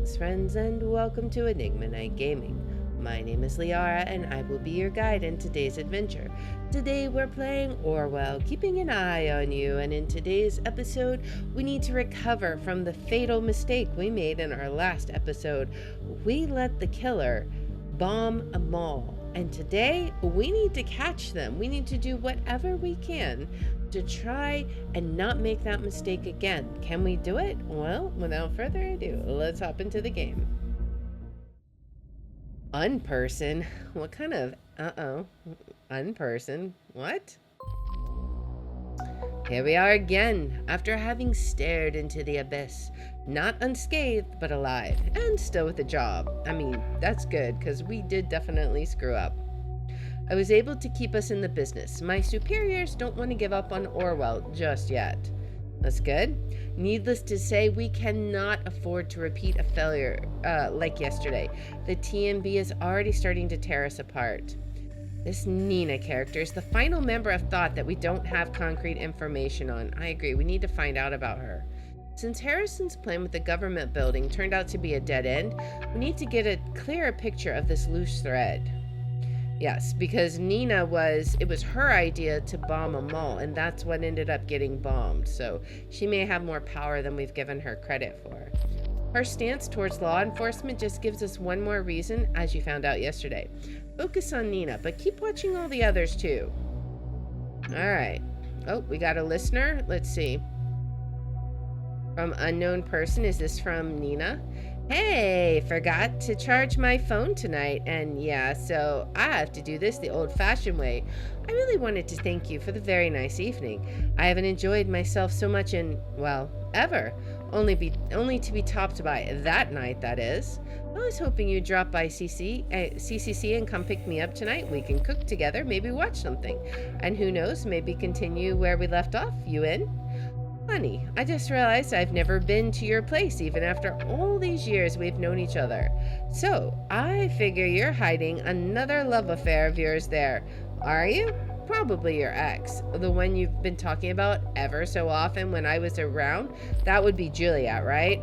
Greetings, friends, and welcome to Enigma Night Gaming. My name is Liara, and I will be your guide in today's adventure. Today, we're playing Orwell, keeping an eye on you, and in today's episode, we need to recover from the fatal mistake we made in our last episode. We let the killer bomb a mall, and today, we need to catch them. We need to do whatever we can to try and not make that mistake again. Can we do it? Well, without further ado, let's hop into the game. Unperson? What kind of unperson? What? Here we are again, after having stared into the abyss. Not unscathed, but alive, and still with a job. I mean, that's good, because we did definitely screw up. I was able to keep us in the business. My superiors don't want to give up on Orwell just yet. That's good. Needless to say, we cannot afford to repeat a failure like yesterday. The TMB is already starting to tear us apart. This Nina character is the final member of thought that we don't have concrete information on. I agree, we need to find out about her. Since Harrison's plan with the government building turned out to be a dead end, we need to get a clearer picture of this loose thread. Yes, because it was her idea to bomb a mall, and that's what ended up getting bombed, so she may have more power than we've given her credit for. Her stance towards law enforcement just gives us one more reason, as you found out yesterday. Focus on Nina, but keep watching all the others too. Alright. Oh, we got a listener. Let's see. From unknown person. Is this from Nina? Hey, forgot to charge my phone tonight, and yeah, so I have to do this the old-fashioned way. I really wanted to thank you for the very nice evening. I haven't enjoyed myself so much in, well, ever. Only to be topped by that night, that is. I was hoping you'd drop by CCC and come pick me up tonight. We can cook together, maybe watch something. And who knows, maybe continue where we left off. You in? Funny, I just realized I've never been to your place even after all these years we've known each other. So, I figure you're hiding another love affair of yours there. Are you? Probably your ex. The one you've been talking about ever so often when I was around. That would be Juliet, right?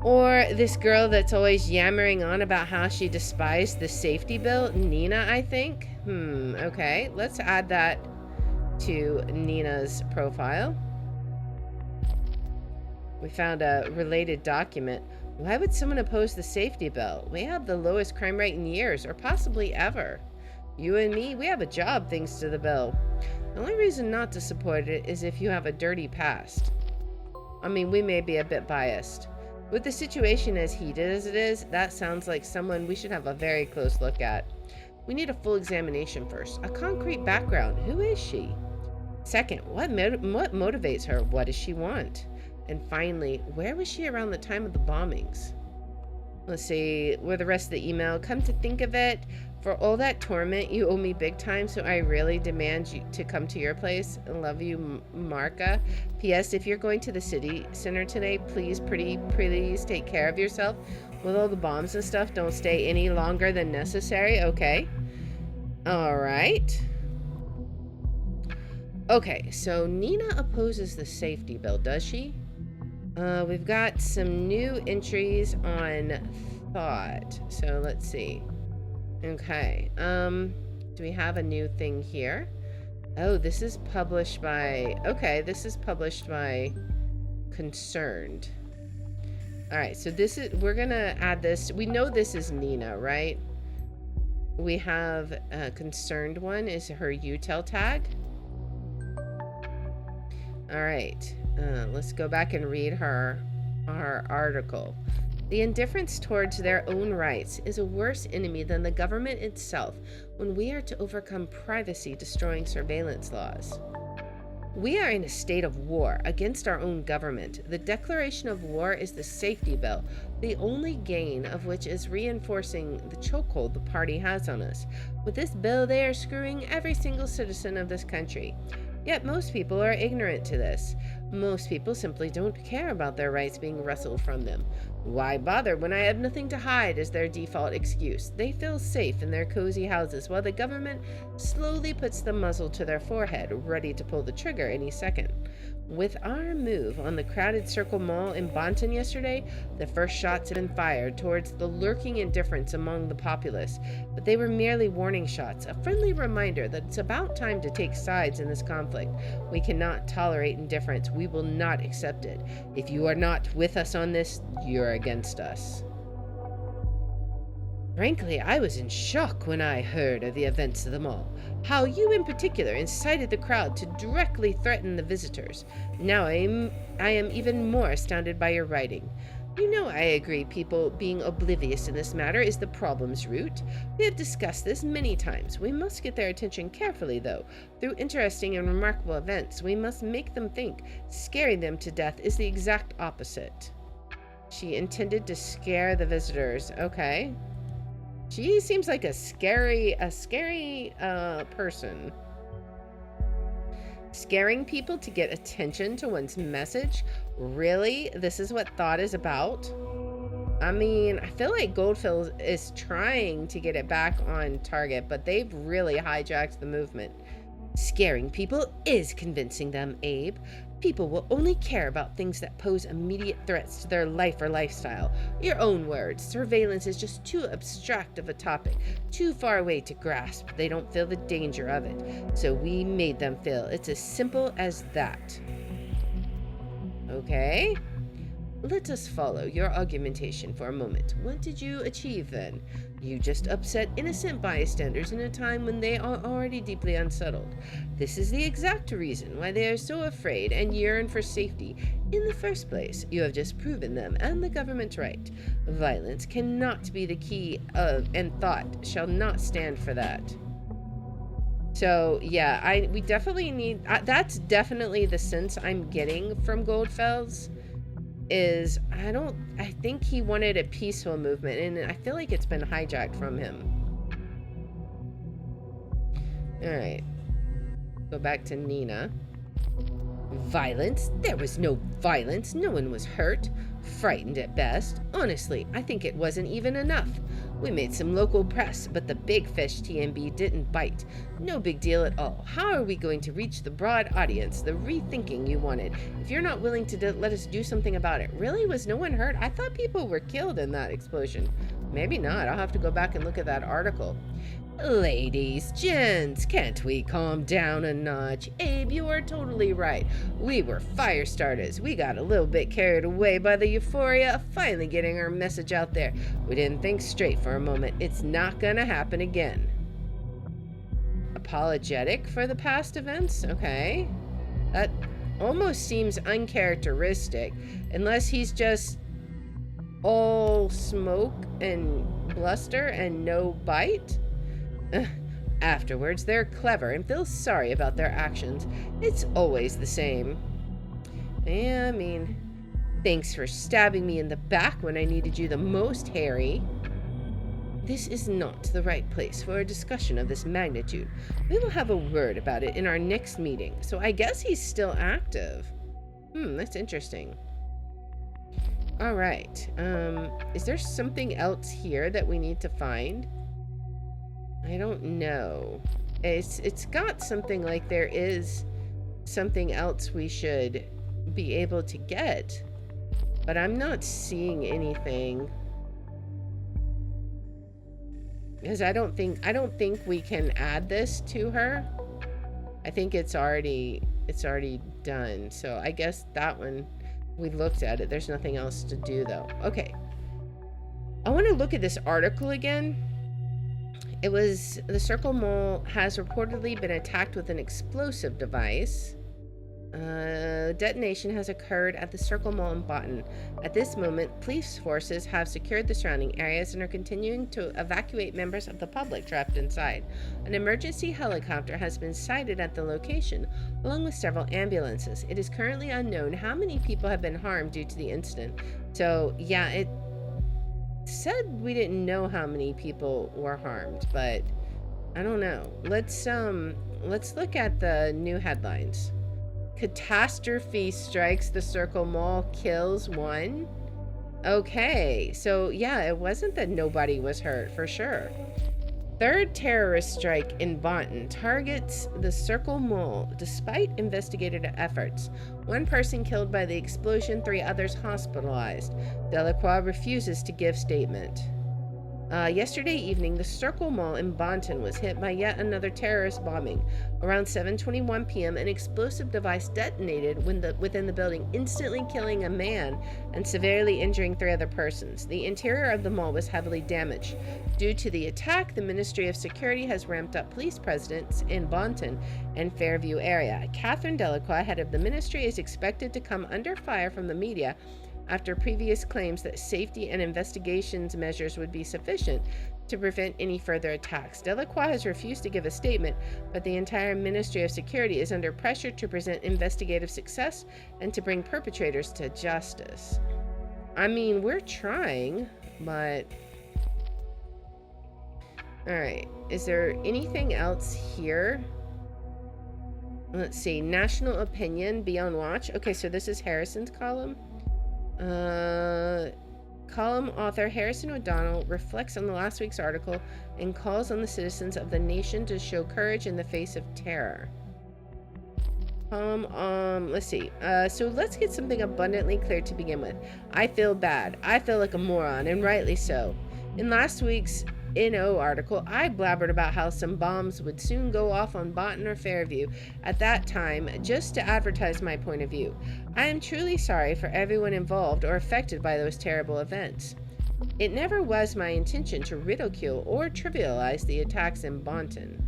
Or this girl that's always yammering on about how she despised the safety bill, Nina, I think. Okay, let's add that to Nina's profile. We found a related document. Why would someone oppose the safety bill? We have the lowest crime rate in years, or possibly ever. You and me, we have a job thanks to the bill. The only reason not to support it is if you have a dirty past. I mean, we may be a bit biased. With the situation as heated as it is, that sounds like someone we should have a very close look at. We need a full examination first. A concrete background. Who is she? Second, what motivates her? What does she want? And finally, where was she around the time of the bombings? Let's see, where the rest of the email. Come to think of it, for all that torment, you owe me big time, so I really demand you to come to your place. I love you, Marka. P.S. If you're going to the city center today, please take care of yourself. With all the bombs and stuff, don't stay any longer than necessary, okay? Alright. Okay, so Nina opposes the safety bill, does she? We've got some new entries on thought. So let's see. Okay. Do we have a new thing here? Oh, this is published by... Okay, this is published by Concerned. Alright, so this is... We're gonna add this. We know this is Nina, right? We have a Concerned one is her util tag. Alright. Let's go back and read our article. The indifference towards their own rights is a worse enemy than the government itself when we are to overcome privacy-destroying surveillance laws. We are in a state of war against our own government. The declaration of war is the safety bill, the only gain of which is reinforcing the chokehold the party has on us. With this bill, they are screwing every single citizen of this country. Yet most people are ignorant to this. Most people simply don't care about their rights being wrestled from them. Why bother when I have nothing to hide is their default excuse. They feel safe in their cozy houses while the government slowly puts the muzzle to their forehead, ready to pull the trigger any second. With our move on the crowded Circle Mall in Bonton yesterday, the first shots had been fired towards the lurking indifference among the populace, but they were merely warning shots, a friendly reminder that it's about time to take sides in this conflict. We cannot tolerate indifference. We will not accept it. If you are not with us on this, you're against us. Frankly, I was in shock when I heard of the events of the mall. How you in particular incited the crowd to directly threaten the visitors. Now I am even more astounded by your writing. You know I agree people being oblivious in this matter is the problem's root. We have discussed this many times. We must get their attention carefully, though. Through interesting and remarkable events, we must make them think. Scaring them to death is the exact opposite. She intended to scare the visitors. Okay. She seems like a scary person. Scaring people to get attention to one's message? Really? This is what thought is about? I mean, I feel like Goldfield is trying to get it back on target, but they've really hijacked the movement. Scaring people is convincing them, Abe. People will only care about things that pose immediate threats to their life or lifestyle. Your own words, surveillance is just too abstract of a topic, too far away to grasp. They don't feel the danger of it. So we made them feel. It's as simple as that. Okay? Let us follow your argumentation for a moment. What did you achieve then? You just upset innocent bystanders in a time when they are already deeply unsettled. This is the exact reason why they are so afraid and yearn for safety. In the first place, you have just proven them and the government right. Violence cannot be the key and thought shall not stand for that. So yeah, we definitely need, that's definitely the sense I'm getting from Goldfels. Is I think he wanted a peaceful movement, and I feel like it's been hijacked from him. Alright. Go back to Nina. Violence? There was no violence. No one was hurt. Frightened at best. Honestly, I think it wasn't even enough. We made some local press, but the big fish TMB didn't bite. No big deal at all. How are we going to reach the broad audience, the rethinking you wanted, if you're not willing to let us do something about it? Really? Was no one hurt? I thought people were killed in that explosion. Maybe not. I'll have to go back and look at that article. Ladies, gents, can't we calm down a notch? Abe, you are totally right. We were fire starters. We got a little bit carried away by the euphoria of finally getting our message out there. We didn't think straight for a moment. It's not gonna happen again. Apologetic for the past events? Okay. That almost seems uncharacteristic, unless he's just all smoke and bluster and no bite. Afterwards, they're clever and feel sorry about their actions. It's always the same. Yeah, I mean, thanks for stabbing me in the back when I needed you the most, Harry. This is not the right place for a discussion of this magnitude. We will have a word about it in our next meeting. So I guess he's still active. That's interesting. All right. Is there something else here that we need to find? I don't know. It's got something like there is something else we should be able to get, but I'm not seeing anything. Because I don't think we can add this to her. I think it's already done. So I guess that one, we looked at it. There's nothing else to do though. Okay. I want to look at this article again. It was, the Circle Mall has reportedly been attacked with an explosive device. Detonation has occurred at the Circle Mall in Bonton. At this moment, police forces have secured the surrounding areas and are continuing to evacuate members of the public trapped inside. An emergency helicopter has been sighted at the location, along with several ambulances. It is currently unknown how many people have been harmed due to the incident. So, yeah, it said we didn't know how many people were harmed, but I don't know. Let's look at the new headlines. Catastrophe strikes the Circle Mall, kills one. Okay, so yeah, it wasn't that nobody was hurt, for sure. Third terrorist strike in Bonton targets the Circle Mall despite investigative efforts. One person killed by the explosion, 3 others hospitalized. Delacroix refuses to give statement. Yesterday evening, the Circle Mall in Bonton was hit by yet another terrorist bombing. Around 7:21 p.m., an explosive device detonated within the building, instantly killing a man and severely injuring 3 other persons. The interior of the mall was heavily damaged. Due to the attack, the Ministry of Security has ramped up police presence in Bonton and Fairview area. Catherine Delacroix, head of the ministry, is expected to come under fire from the media after previous claims that safety and investigations measures would be sufficient to prevent any further attacks. Delacroix has refused to give a statement, but the entire Ministry of Security is under pressure to present investigative success and to bring perpetrators to justice. I mean, we're trying, but... Alright, is there anything else here? Let's see, national opinion, be on watch. Okay, so this is Harrison's column. Column author Harrison O'Donnell reflects on the last week's article and calls on the citizens of the nation to show courage in the face of terror. Let's see. So let's get something abundantly clear to begin with. I feel bad. I feel like a moron, and rightly so. In last week's NO article, I blabbered about how some bombs would soon go off on Bonton or Fairview at that time just to advertise my point of view. I am truly sorry for everyone involved or affected by those terrible events. It never was my intention to ridicule or trivialize the attacks in Bonton.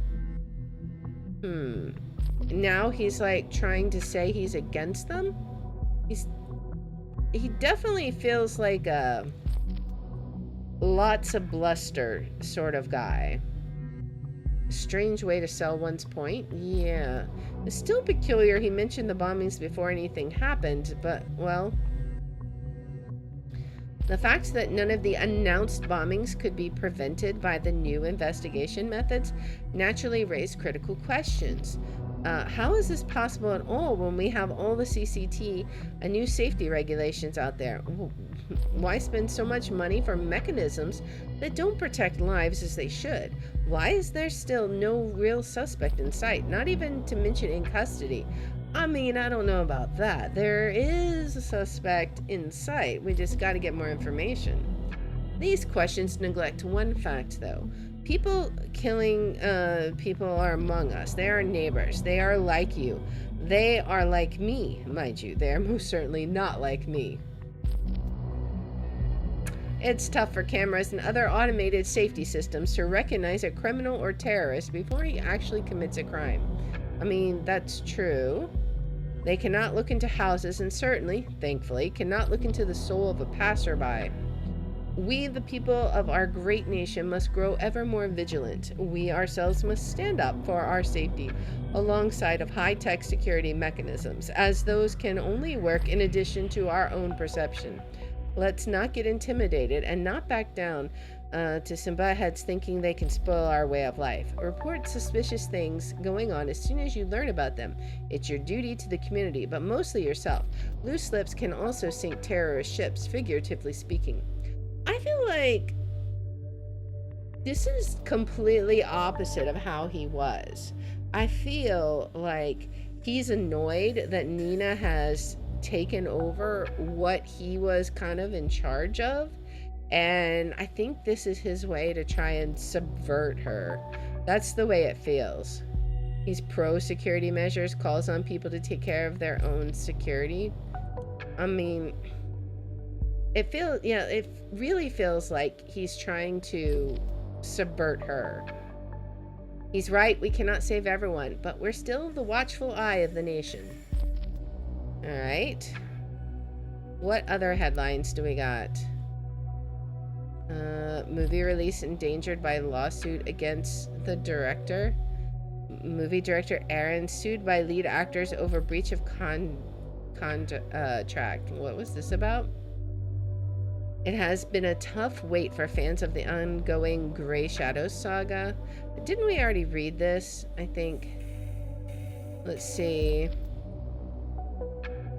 Now he's like trying to say he's against them? He definitely feels like a lots of bluster sort of guy. Strange way to sell one's point. Yeah. It's still peculiar he mentioned the bombings before anything happened, but, well, the fact that none of the announced bombings could be prevented by the new investigation methods naturally raised critical questions. How is this possible at all when we have all the CCT and new safety regulations out there? Why spend so much money for mechanisms that don't protect lives as they should? Why is there still no real suspect in sight, not even to mention in custody? I mean, I don't know about that. There is a suspect in sight. We just got to get more information. These questions neglect one fact, though. People killing people are among us. They are neighbors. They are like you. They are like me, mind you. They are most certainly not like me. It's tough for cameras and other automated safety systems to recognize a criminal or terrorist before he actually commits a crime. I mean, that's true. They cannot look into houses and certainly, thankfully, cannot look into the soul of a passerby. We, the people of our great nation, must grow ever more vigilant. We ourselves must stand up for our safety alongside of high-tech security mechanisms, as those can only work in addition to our own perception. Let's not get intimidated and not back down to some buttheads thinking they can spoil our way of life. Report suspicious things going on as soon as you learn about them. It's your duty to the community, but mostly yourself. Loose lips can also sink terrorist ships, figuratively speaking. I feel like this is completely opposite of how he was. I feel like he's annoyed that Nina has taken over what he was kind of in charge of, and I think this is his way to try and subvert her. That's the way it feels. He's pro security measures, calls on people to take care of their own security. I mean, it really feels like he's trying to subvert her. He's right, we cannot save everyone, but we're still the watchful eye of the nation. Alright. What other headlines do we got? Movie release endangered by lawsuit against the director. Movie director Aaron sued by lead actors over breach of contract. What was this about? It has been a tough wait for fans of the ongoing Grey Shadows saga. Didn't we already read this? I think. Let's see.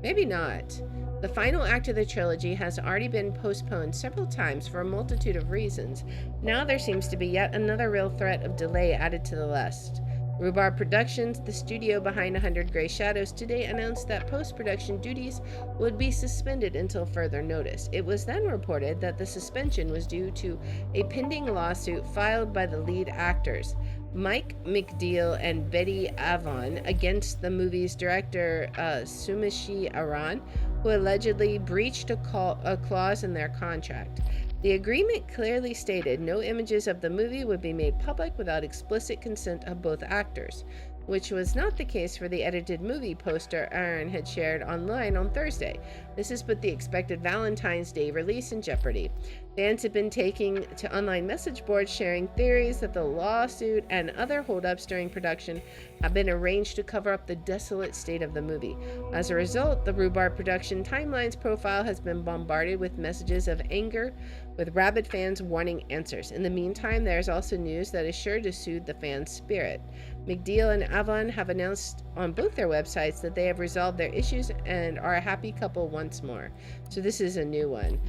Maybe not. The final act of the trilogy has already been postponed several times for a multitude of reasons. Now there seems to be yet another real threat of delay added to the list. Rhubarb Productions, the studio behind 100 Grey Shadows, today announced that post-production duties would be suspended until further notice. It was then reported that the suspension was due to a pending lawsuit filed by the lead actors, Mike McDeal and Betty Avon, against the movie's director, Sumishi Aran, who allegedly breached a clause in their contract. The agreement clearly stated no images of the movie would be made public without explicit consent of both actors, which was not the case for the edited movie poster Aaron had shared online on Thursday. This has put the expected Valentine's Day release in jeopardy. Fans have been taking to online message boards sharing theories that the lawsuit and other holdups during production have been arranged to cover up the desolate state of the movie. As a result, the Rhubarb Production Timelines profile has been bombarded with messages of anger, with rabid fans wanting answers. In the meantime, there is also news that is sure to soothe the fans' spirit. McDeal and Avon have announced on both their websites that they have resolved their issues and are a happy couple once more. So this is a new one.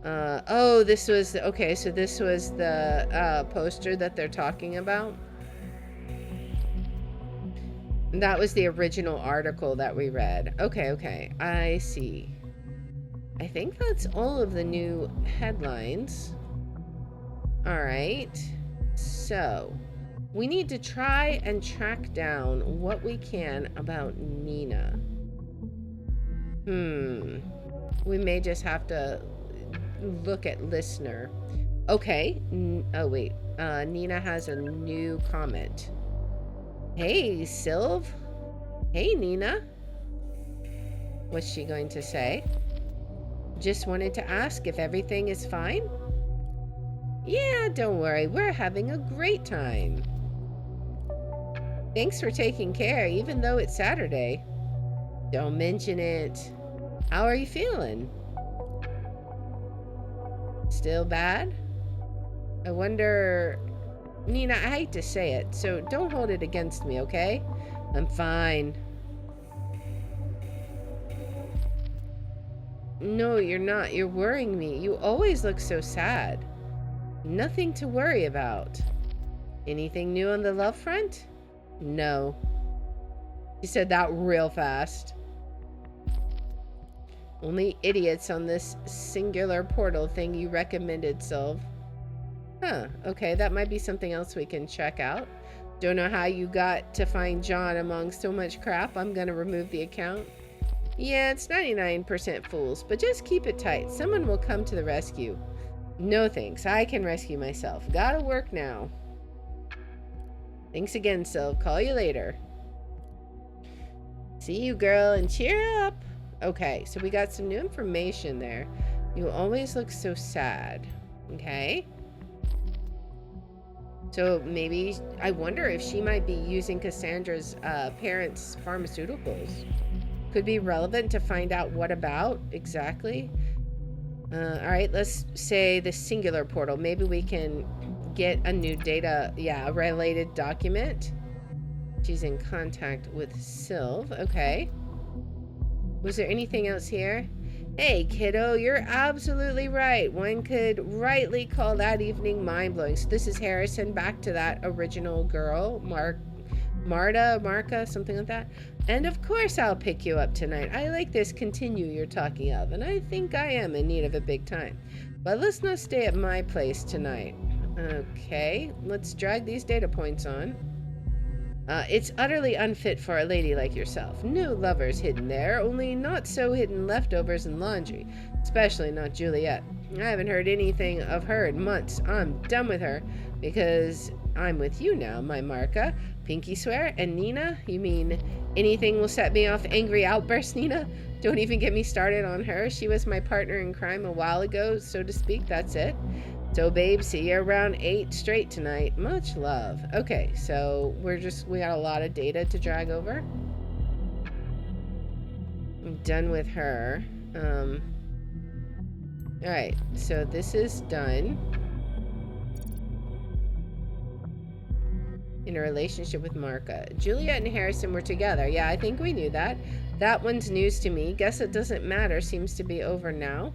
This was the poster that they're talking about. That was the original article that we read. Okay, I see. I think that's all of the new headlines. All right, so we need to try and track down what we can about Nina. We may just have to look at listener. Okay. Nina has a new comment. Hey, Sylv. Hey, Nina. What's she going to say? Just wanted to ask if everything is fine. Yeah, don't worry. We're having a great time. Thanks for taking care, even though it's Saturday. Don't mention it. How are you feeling? Still bad? I wonder... Nina, I hate to say it, so don't hold it against me, okay? I'm fine. No, you're not. You're worrying me. You always look so sad. Nothing to worry about. Anything new on the love front? No. She said that real fast. Only idiots on this singular portal thing you recommended, Sylv. Huh, okay, that might be something else we can check out. Don't know how you got to find John among so much crap. I'm gonna remove the account. Yeah, it's 99% fools, but just keep it tight. Someone will come to the rescue. No thanks, I can rescue myself. Gotta work now. Thanks again, Sylv. Call you later. See you, girl, and cheer up. Okay, so we got some new information there. You always look so sad. Okay. So maybe, I wonder if she might be using Cassandra's parents' pharmaceuticals. Could be relevant to find out what about exactly. All right, let's say the singular portal. Maybe we can get a new data, a related document. She's in contact with Sylv. Okay. Was there anything else here? Hey, kiddo, you're absolutely right. One could rightly call that evening mind-blowing. So this is Harrison back to that original girl, Marka, something like that. And of course I'll pick you up tonight. I like this continue you're talking of, and I think I am in need of a big time. But let's not stay at my place tonight. Okay, let's drag these data points on. It's utterly unfit for a lady like yourself. No lovers hidden there, only not so hidden leftovers and laundry. Especially not Juliet. I haven't heard anything of her in months. I'm done with her because I'm with you now, my Marka. Pinky swear? And Nina? You mean anything will set me off angry outbursts, Nina? Don't even get me started on her. She was my partner in crime a while ago, so to speak. That's it. So, babe, see you around 8 straight tonight. Much love. Okay, so we got a lot of data to drag over. I'm done with her. Alright, so this is done. in a relationship with Marka. Juliet and Harrison were together. Yeah, I think we knew that. That one's news to me. Guess it doesn't matter. Seems to be over now.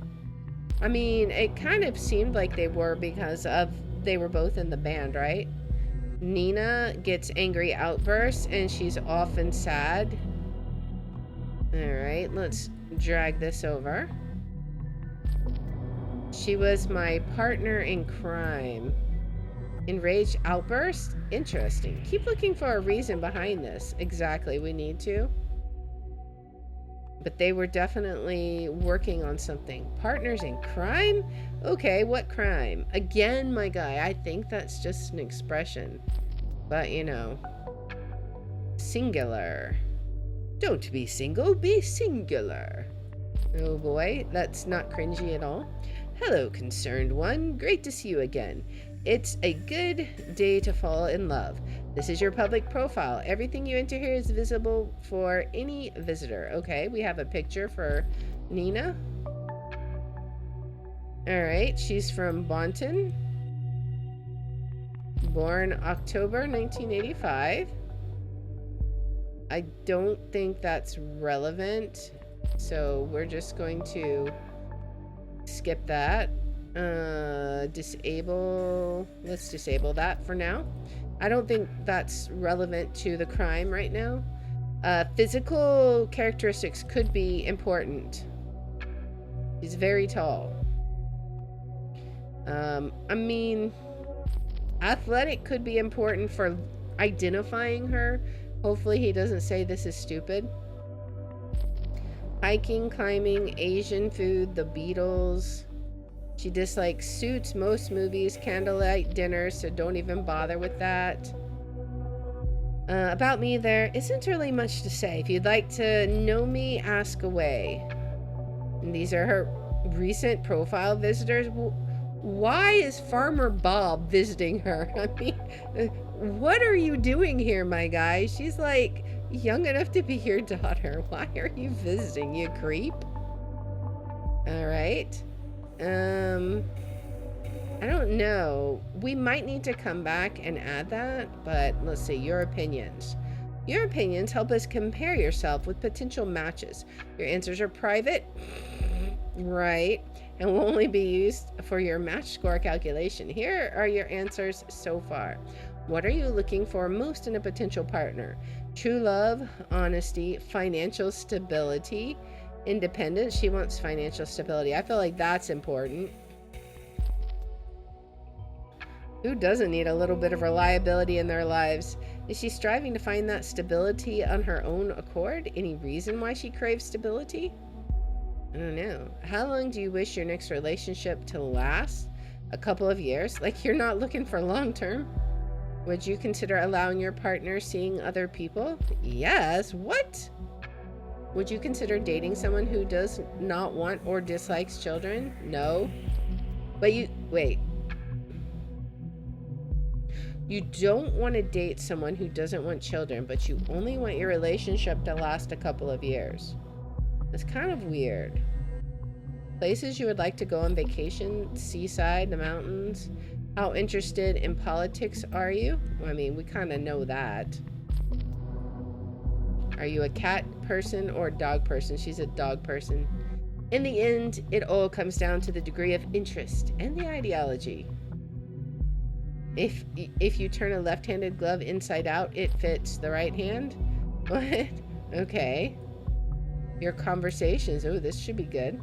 I mean, it kind of seemed like they were because they were both in the band, right? Nina gets angry outbursts and she's often sad. Alright, let's drag this over. She was my partner in crime. Enraged outburst? Interesting. Keep looking for a reason behind this. Exactly, we need to. But they were definitely working on something. Partners in crime? Okay, what crime? Again, my guy, I think that's just an expression. But, you know. Singular. Don't be single, be singular. Oh boy, that's not cringy at all. Hello, concerned one. Great to see you again. It's a good day to fall in love. This is your public profile. Everything you enter here is visible for any visitor. Okay, we have a picture for Nina. Alright, she's from Bonton. Born October 1985. I don't think that's relevant, so we're just going to skip that. Disable. Let's disable that for now. I don't think that's relevant to the crime right now. Physical characteristics could be important. He's very tall. I mean, athletic could be important for identifying her. Hopefully he doesn't say this is stupid. Hiking, climbing, Asian food, the Beatles. She dislikes suits, most movies, candlelight dinners, so don't even bother with that. About me, there isn't really much to say. If you'd like to know me, ask away. And these are her recent profile visitors. Why is Farmer Bob visiting her? I mean, what are you doing here, my guy? She's like young enough to be your daughter. Why are you visiting, you creep? All right. I don't know. We might need to come back and add that, but let's see, your opinions. Your opinions help us compare yourself with potential matches. Your answers are private, right, and will only be used for your match score calculation. Here are your answers so far. What are you looking for most in a potential partner? True love, honesty, financial stability, independence. She wants financial stability. I feel like that's important. Who doesn't need a little bit of reliability in their lives? Is she striving to find that stability on her own accord? Any reason why she craves stability? I don't know. How long do you wish your next relationship to last? A couple of years? Like you're not looking for long term? Would you consider allowing your partner seeing other people? Yes. What? Would you consider dating someone who does not want or dislikes children? No. But wait. You don't want to date someone who doesn't want children, but you only want your relationship to last a couple of years. It's kind of weird. Places you would like to go on vacation, seaside, the mountains. How interested in politics are you? Well, I mean, we kind of know that. Are you a cat person or a dog person? She's a dog person. In the end, it all comes down to the degree of interest and the ideology. If you turn a left-handed glove inside out, it fits the right hand? What? Okay. Your conversations. Oh, this should be good.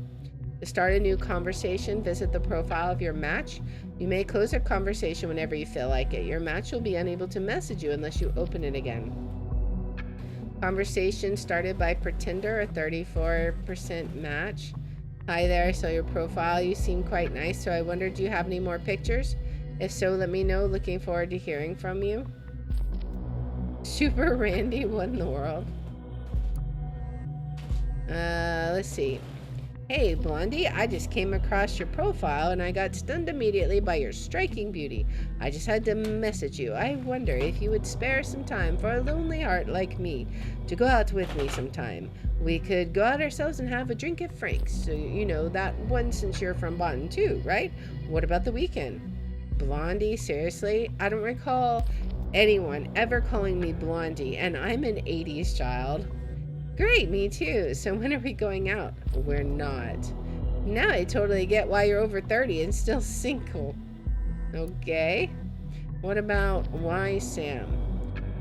To start a new conversation, visit the profile of your match. You may close a conversation whenever you feel like it. Your match will be unable to message you unless you open it again. Conversation started by Pretender, a 34% match. Hi there, I saw your profile. You seem quite nice, so I wonder, do you have any more pictures? If so, let me know. Looking forward to hearing from you. Super Randy won the world. Let's see. Hey, Blondie, I just came across your profile and I got stunned immediately by your striking beauty. I just had to message you. I wonder if you would spare some time for a lonely heart like me to go out with me sometime. We could go out ourselves and have a drink at Frank's. So, you know, that one since you're from Bonn too, right? What about the weekend? Blondie, seriously? I don't recall anyone ever calling me Blondie, and I'm an 80s child. Great, me too. So when are we going out? We're not. Now I totally get why you're over 30 and still single. Okay. What about why Sam?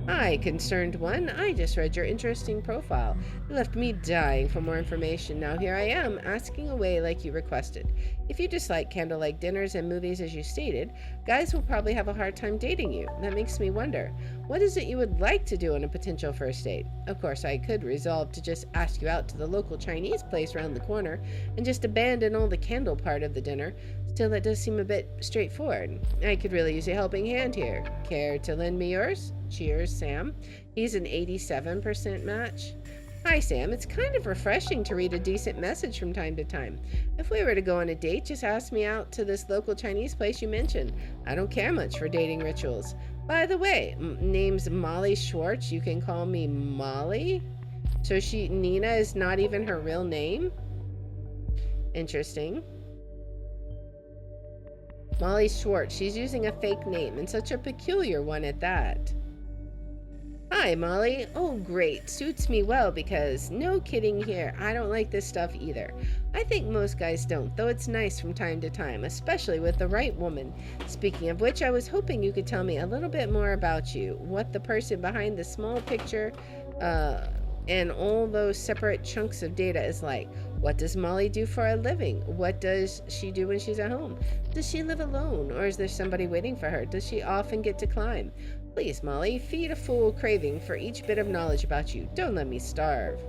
Hi, concerned one. I just read your interesting profile. You left me dying for more information. Now here I am, asking away like you requested. If you dislike candlelight dinners and movies as you stated, guys will probably have a hard time dating you. That makes me wonder, what is it you would like to do on a potential first date? Of course, I could resolve to just ask you out to the local Chinese place around the corner and just abandon all the candle part of the dinner. Still, that does seem a bit straightforward. I could really use a helping hand here. Care to lend me yours? Cheers, Sam. He's an 87% match. Hi, Sam. It's kind of refreshing to read a decent message from time to time. If we were to go on a date, just ask me out to this local Chinese place you mentioned. I don't care much for dating rituals. By the way, name's Molly Schwartz. You can call me Molly. So Nina is not even her real name? Interesting. Molly Schwartz. She's using a fake name, and such a peculiar one at that. Hi, Molly. Oh, great. Suits me well because, no kidding here, I don't like this stuff either. I think most guys don't, though it's nice from time to time, especially with the right woman. Speaking of which, I was hoping you could tell me a little bit more about you, what the person behind the small picture, and all those separate chunks of data is like. What does Molly do for a living? What does she do when she's at home? Does she live alone, or is there somebody waiting for her? Does she often get to climb? Please, Molly, feed a fool craving for each bit of knowledge about you. Don't let me starve.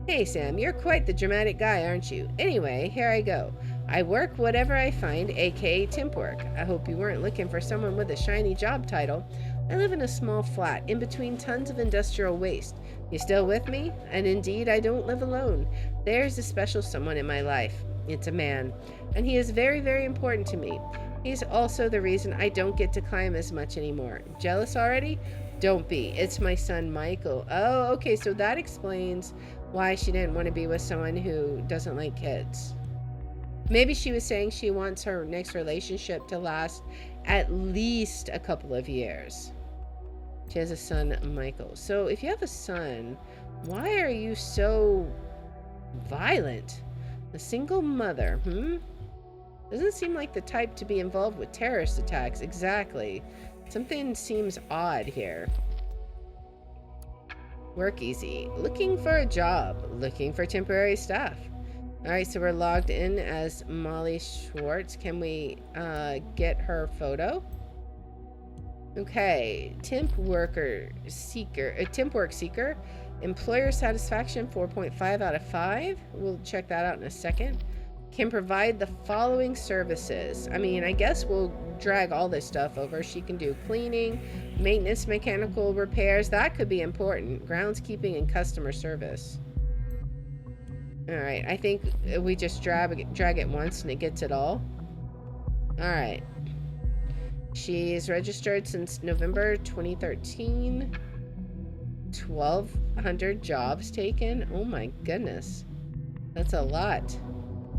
Hey, Sam, you're quite the dramatic guy, aren't you? Anyway, here I go. I work whatever I find, aka temp work. I hope you weren't looking for someone with a shiny job title. I live in a small flat, in between tons of industrial waste. You still with me? And indeed, I don't live alone. There's a special someone in my life. It's a man, and he is very, very important to me. He's also the reason I don't get to climb as much anymore. Jealous already? Don't be. It's my son, Michael. Oh, okay, so that explains why she didn't want to be with someone who doesn't like kids. Maybe she was saying she wants her next relationship to last at least a couple of years. She has a son, Michael. So if you have a son, why are you so violent? A single mother, Doesn't seem like the type to be involved with terrorist attacks. Exactly. Something seems odd here. Work easy. Looking for a job. Looking for temporary staff. Alright, so we're logged in as Molly Schwartz. Can we get her photo? Okay. Temp work seeker. Employer satisfaction 4.5 out of 5. We'll check that out in a second. Can provide the following services. I mean, I guess we'll drag all this stuff over. She can do cleaning, maintenance, mechanical repairs. That could be important. Groundskeeping and customer service. All right, I think we just drag it once and it gets it all. All right. She's registered since November 2013. 1,200 jobs taken. Oh my goodness. That's a lot.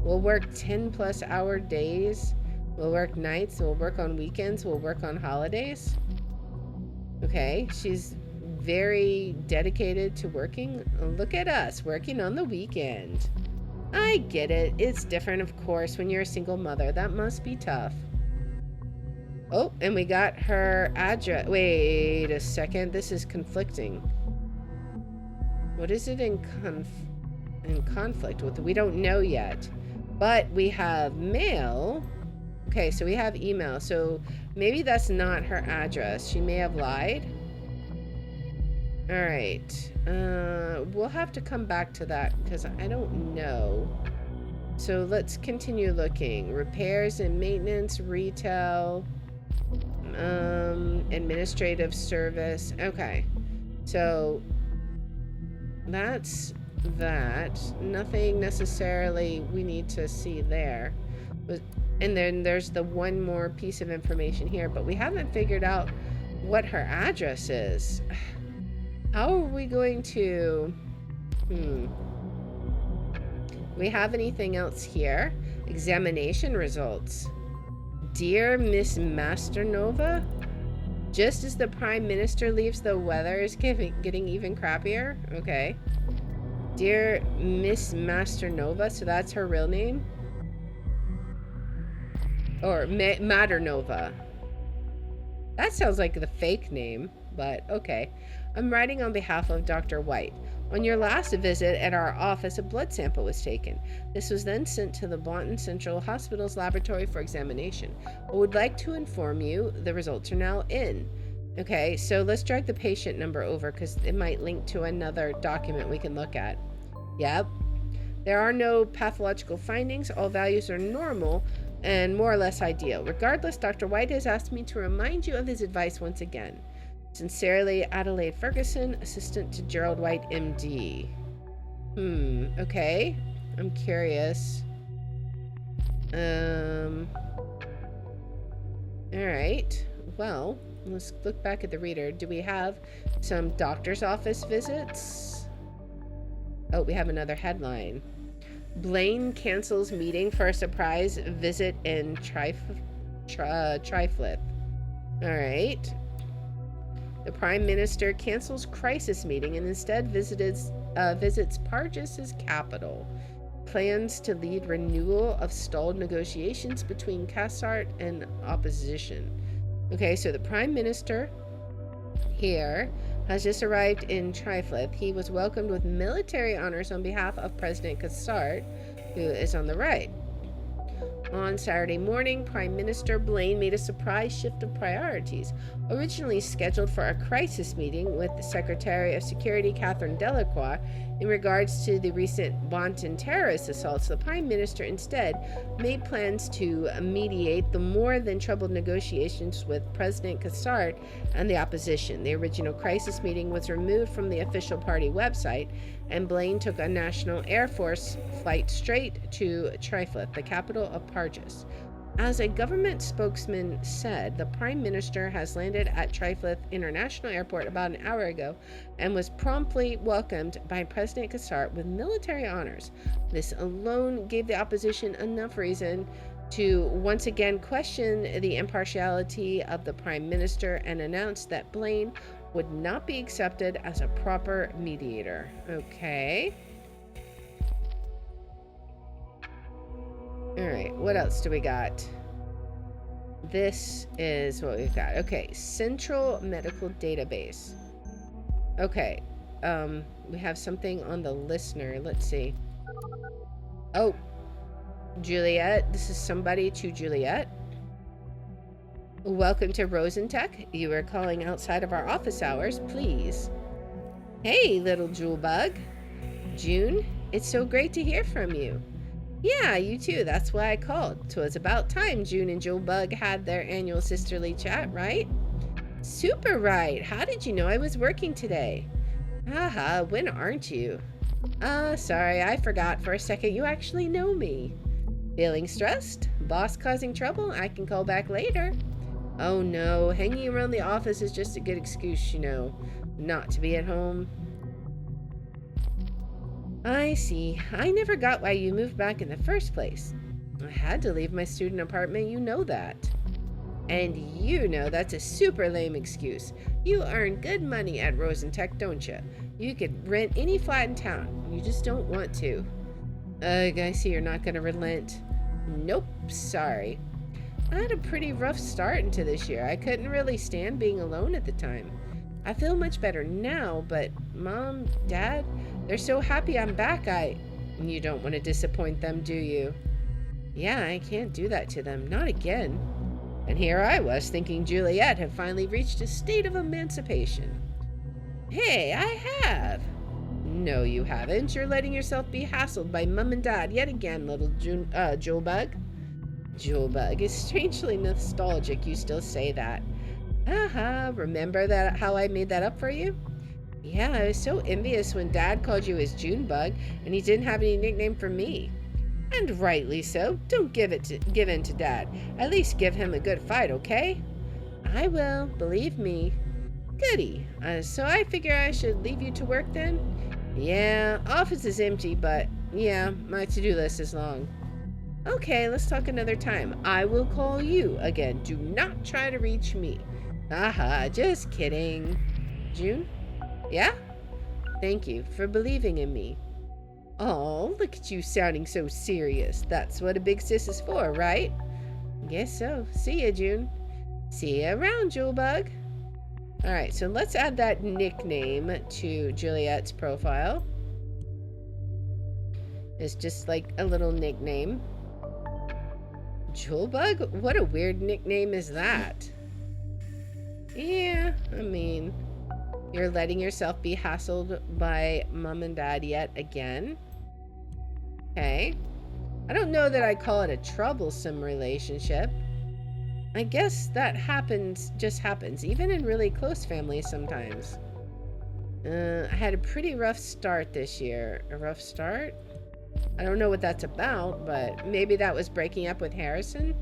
We'll work 10 plus hour days. We'll work nights. We'll work on weekends. We'll work on holidays. Okay, she's very dedicated to working. Look at us working on the weekend. I get it. It's different, of course, when you're a single mother. That must be tough. Oh, and we got her address. Wait a second. This is conflicting. What is it in conflict with? We don't know yet. But we have mail. Okay, so we have email. So maybe that's not her address. She may have lied. All right. We'll have to come back to that because I don't know. So let's continue looking. Repairs and maintenance, retail, administrative service. Okay. So that's that. Nothing necessarily we need to see there. And then there's the one more piece of information here, but we haven't figured out what her address is. How are we going to... We have anything else here? Examination results. Dear Miss Masternova? Just as the Prime Minister leaves, the weather is getting even crappier. Okay. Dear Miss Masternova, so that's her real name? Or Maternova. That sounds like the fake name, but okay. I'm writing on behalf of Dr. White. On your last visit at our office, a blood sample was taken. This was then sent to the Boynton Central Hospital's laboratory for examination. I would like to inform you the results are now in. Okay, so let's drag the patient number over because it might link to another document we can look at. Yep. There are no pathological findings. All values are normal and more or less ideal. Regardless, Dr. White has asked me to remind you of his advice once again. Sincerely, Adelaide Ferguson, assistant to Gerald White, MD. Okay. I'm curious. Alright. Well, let's look back at the reader. Do we have some doctor's office visits? Oh, we have another headline. Blaine cancels meeting for a surprise visit in Triflith. Alright. The Prime Minister cancels crisis meeting and instead visits Pargis's capital. Plans to lead renewal of stalled negotiations between Cassart and opposition. Okay, so the Prime Minister here has just arrived in Triflith. He was welcomed with military honors on behalf of President Cassart, who is on the right. On Saturday morning, Prime Minister Blaine made a surprise shift of priorities. Originally scheduled for a crisis meeting with the Secretary of Security Catherine Delacroix in regards to the recent wanton terrorist assaults, the Prime Minister instead made plans to mediate the more than troubled negotiations with President Cassart and the opposition. The original crisis meeting was removed from the official party website, and Blaine took a National Air Force flight straight to Triflith, the capital of Pargis. As a government spokesman said, the Prime Minister has landed at Triflith International Airport about an hour ago and was promptly welcomed by President Cassart with military honors. This alone gave the opposition enough reason to once again question the impartiality of the Prime Minister and announce that Blaine would not be accepted as a proper mediator. Okay. Alright, what else do we got? This is what we've got. Okay, Central Medical Database. Okay, we have something on the listener. Let's see. Oh, Juliet. This is somebody to Juliet. Welcome to Rosentech. You are calling outside of our office hours, please. Hey, little jewel bug. June, it's so great to hear from you. Yeah, you too. That's why I called. 'Twas about time June and Jewelbug had their annual sisterly chat, right? Super right. How did you know I was working today? Haha, when aren't you? Sorry, I forgot for a second you actually know me. Feeling stressed? Boss causing trouble? I can call back later. Oh no, hanging around the office is just a good excuse, you know, not to be at home. I see. I never got why you moved back in the first place. I had to leave my student apartment, you know that. And you know that's a super lame excuse. You earn good money at Rosentech, don't you? You could rent any flat in town. You just don't want to. Ugh, I see you're not gonna relent. Nope, sorry. I had a pretty rough start into this year. I couldn't really stand being alone at the time. I feel much better now, but Mom, Dad, they're so happy I'm back. You don't want to disappoint them, do you? Yeah, I can't do that to them. Not again. And here I was thinking Juliet had finally reached a state of emancipation. Hey, I have. No, you haven't. You're letting yourself be hassled by Mum and Dad yet again, little Jewelbug. Jewelbug is strangely nostalgic you still say that. Haha, remember that how I made that up for you? Yeah, I was so envious when Dad called you his Junebug and he didn't have any nickname for me. And rightly so. Don't give in to Dad. At least give him a good fight, okay? I will, believe me. Goody. So I figure I should leave you to work then? Yeah, office is empty, but yeah, my to-do list is long. Okay, let's talk another time. I will call you again. Do not try to reach me. Haha, just kidding. June? Yeah? Thank you for believing in me. Oh, look at you sounding so serious. That's what a big sis is for, right? Guess so. See ya, June. See ya around, Julebug. Alright, so let's add that nickname to Juliet's profile. It's just like a little nickname. Julebug? What a weird nickname is that? Yeah, I mean, you're letting yourself be hassled by mom and dad yet again? Okay. I don't know that I call it a troublesome relationship. I guess that just happens, even in really close families sometimes. I had a pretty rough start this year. A rough start? I don't know what that's about, but maybe that was breaking up with Harrison?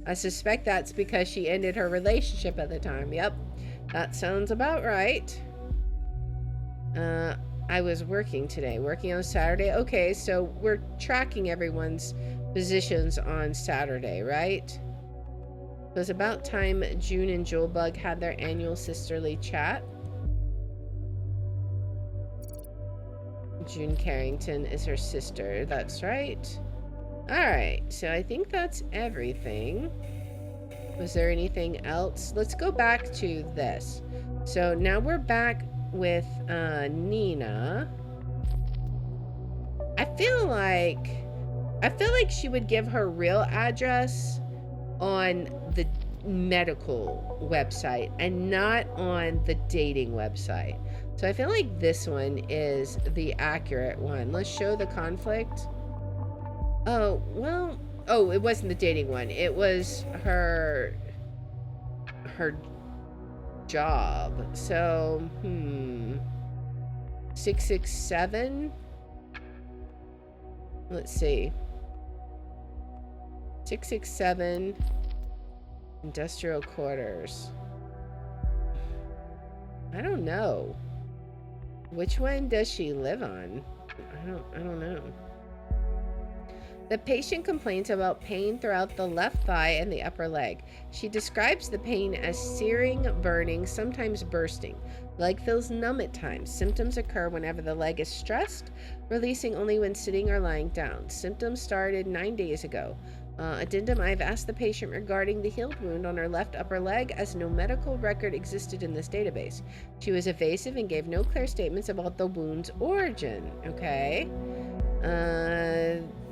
I suspect that's because she ended her relationship at the time. Yep, that sounds about right. I was working today, working on Saturday. Okay, so we're tracking everyone's positions on Saturday, right? It was about time June and Julebug had their annual sisterly chat. June Carrington is her sister, that's right. Alright, so I think that's everything. Was there anything else? Let's go back to this. So now we're back with Nina. I feel like she would give her real address on the medical website and not on the dating website. So I feel like this one is the accurate one. Let's show the conflict. Oh, well, oh, it wasn't the dating one. It was her job. So, 667. Let's see. 667 industrial quarters. I don't know. Which one does she live on? I don't know. The patient complains about pain throughout the left thigh and the upper leg. She describes the pain as searing, burning, sometimes bursting. Leg feels numb at times. Symptoms occur whenever the leg is stressed, releasing only when sitting or lying down. Symptoms started 9 days ago. Addendum, I've asked the patient regarding the healed wound on her left upper leg as no medical record existed in this database. She was evasive and gave no clear statements about the wound's origin. Okay.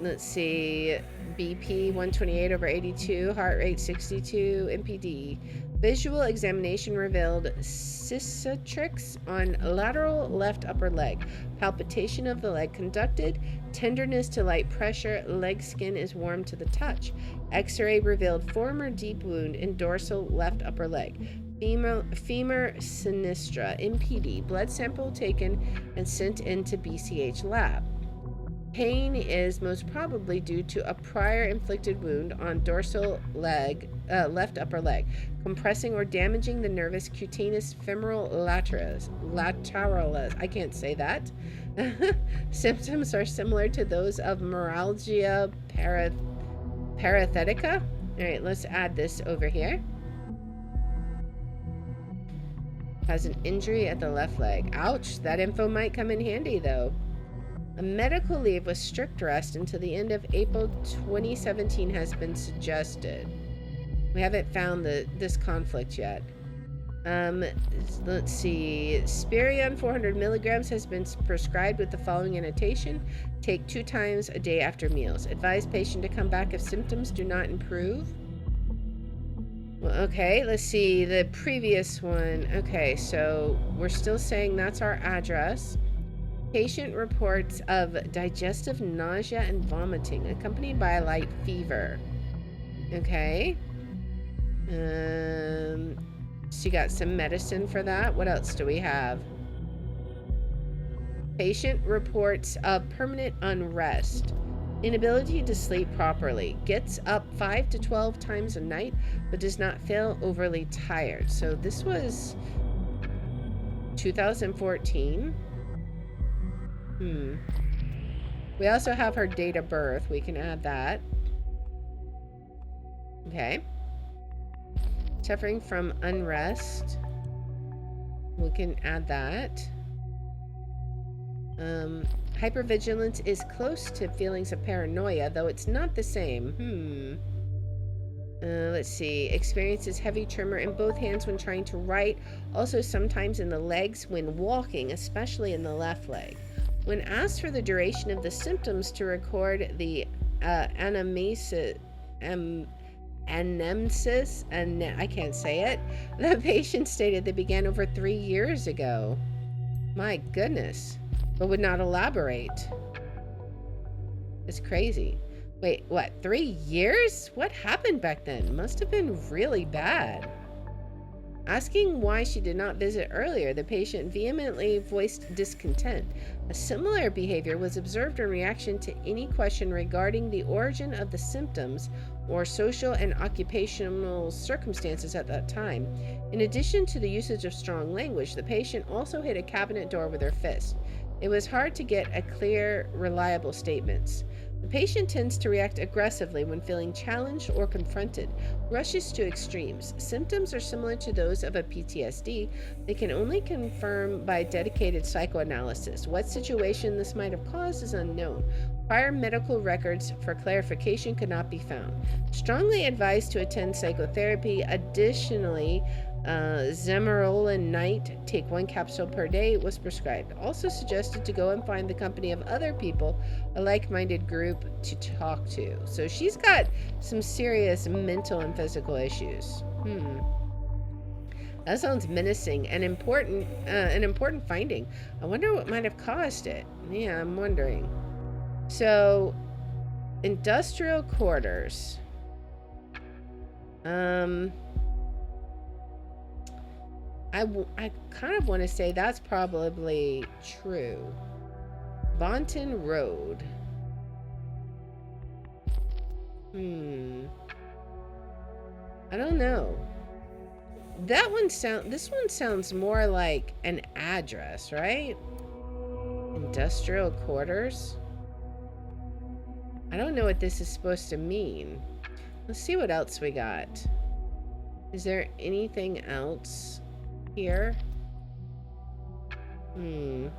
Let's see. BP 128/82, heart rate 62, MPD. Visual examination revealed cicatrix on lateral left upper leg. Palpitation of the leg conducted. Tenderness to light pressure. Leg skin is warm to the touch. X-ray revealed former deep wound in dorsal left upper leg. Femur sinistra. MPD. Blood sample taken and sent into BCH lab. Pain is most probably due to a prior inflicted wound on dorsal leg, left upper leg, compressing or damaging the nervus cutaneous femoral lateralis. I can't say that. Symptoms are similar to those of neuralgia parathetica. All right, let's add this over here. Has an injury at the left leg. Ouch, that info might come in handy though. A medical leave with strict rest until the end of April 2017 has been suggested. We haven't found this conflict yet. Let's see. Spirion 400 milligrams has been prescribed with the following annotation. Take 2 times a day after meals. Advise patient to come back if symptoms do not improve. Well, okay, let's see the previous one. Okay, so we're still saying that's our address. Patient reports of digestive nausea and vomiting accompanied by a light fever. Okay. She got some medicine for that. What else do we have? Patient reports of permanent unrest. Inability to sleep properly. Gets up 5 to 12 times a night, but does not feel overly tired. So this was 2014. We also have her date of birth. We can add that. Okay. Suffering from unrest. We can add that. Hypervigilance is close to feelings of paranoia, though it's not the same. Let's see. Experiences heavy tremor in both hands when trying to write, also sometimes in the legs when walking, especially in the left leg. When asked for the duration of the symptoms to record the anamnesis, and I can't say it, the patient stated they began over 3 years ago. My goodness. But would not elaborate. It's crazy. Wait, what? 3 years? What happened back then? Must have been really bad. Asking why she did not visit earlier, the patient vehemently voiced discontent. A similar behavior was observed in reaction to any question regarding the origin of the symptoms or social and occupational circumstances at that time. In addition to the usage of strong language, the patient also hit a cabinet door with her fist. It was hard to get a clear, reliable statements. The patient tends to react aggressively when feeling challenged or confronted, rushes to extremes. Symptoms are similar to those of a PTSD. They can only confirm by dedicated psychoanalysis. What situation this might have caused is unknown. Prior medical records for clarification could not be found. Strongly advised to attend psychotherapy. Additionally, Zemerolin night, take 1 capsule per day, was prescribed. Also suggested to go and find the company of other people, a like-minded group to talk to. So she's got some serious mental and physical issues. That sounds menacing and important, an important finding. I wonder what might have caused it. Yeah, I'm wondering. So, industrial quarters. I kind of want to say that's probably true. Bonton Road. I don't know. This one sounds more like an address, right? Industrial quarters. I don't know what this is supposed to mean. Let's see what else we got. Is there anything else here? I'm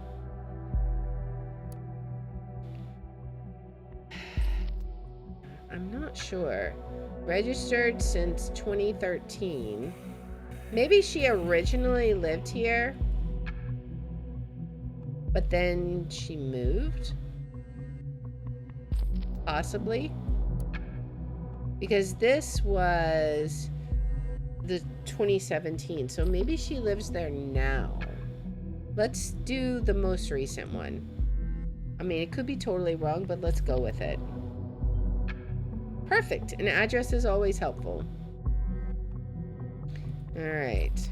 not sure. Registered since 2013. Maybe she originally lived here, but then she moved? Possibly. Because this was the 2017, so maybe she lives there now. Let's do the most recent one. I mean, it could be totally wrong, but let's go with it. Perfect. An address is always helpful. All right.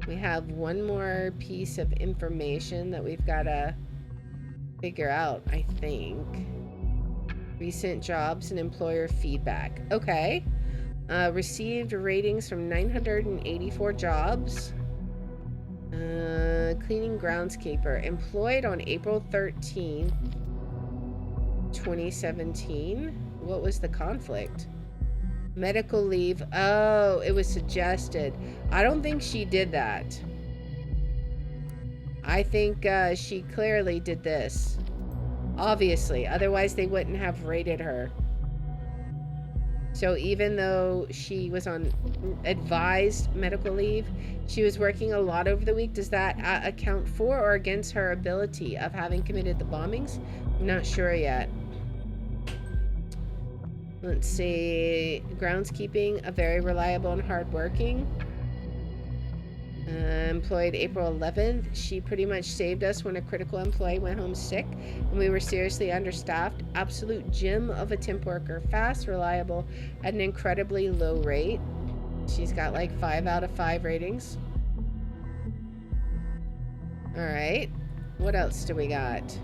We have one more piece of information that we've got to figure out, I think. Recent jobs and employer feedback. Okay. Received ratings from 984 jobs. Cleaning groundskeeper. Employed on April 13, 2017. What was the conflict? Medical leave. Oh, it was suggested. I don't think she did that. I think she clearly did this. Obviously. Otherwise, they wouldn't have rated her. So even though she was on advised medical leave, she was working a lot over the week. Does that account for or against her ability of having committed the bombings? I'm not sure yet. Let's see. Groundskeeping, a very reliable and hardworking. Employed April 11th. She pretty much saved us when a critical employee went home sick and we were seriously understaffed. Absolute gem of a temp worker. Fast, reliable, at an incredibly low rate. She's got like 5 out of 5 ratings. Alright. What else do we got?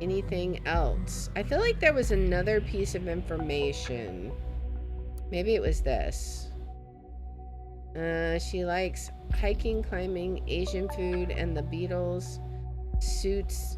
Anything else? I feel like there was another piece of information. Maybe it was this. She likes hiking, climbing, Asian food, and the Beatles. Suits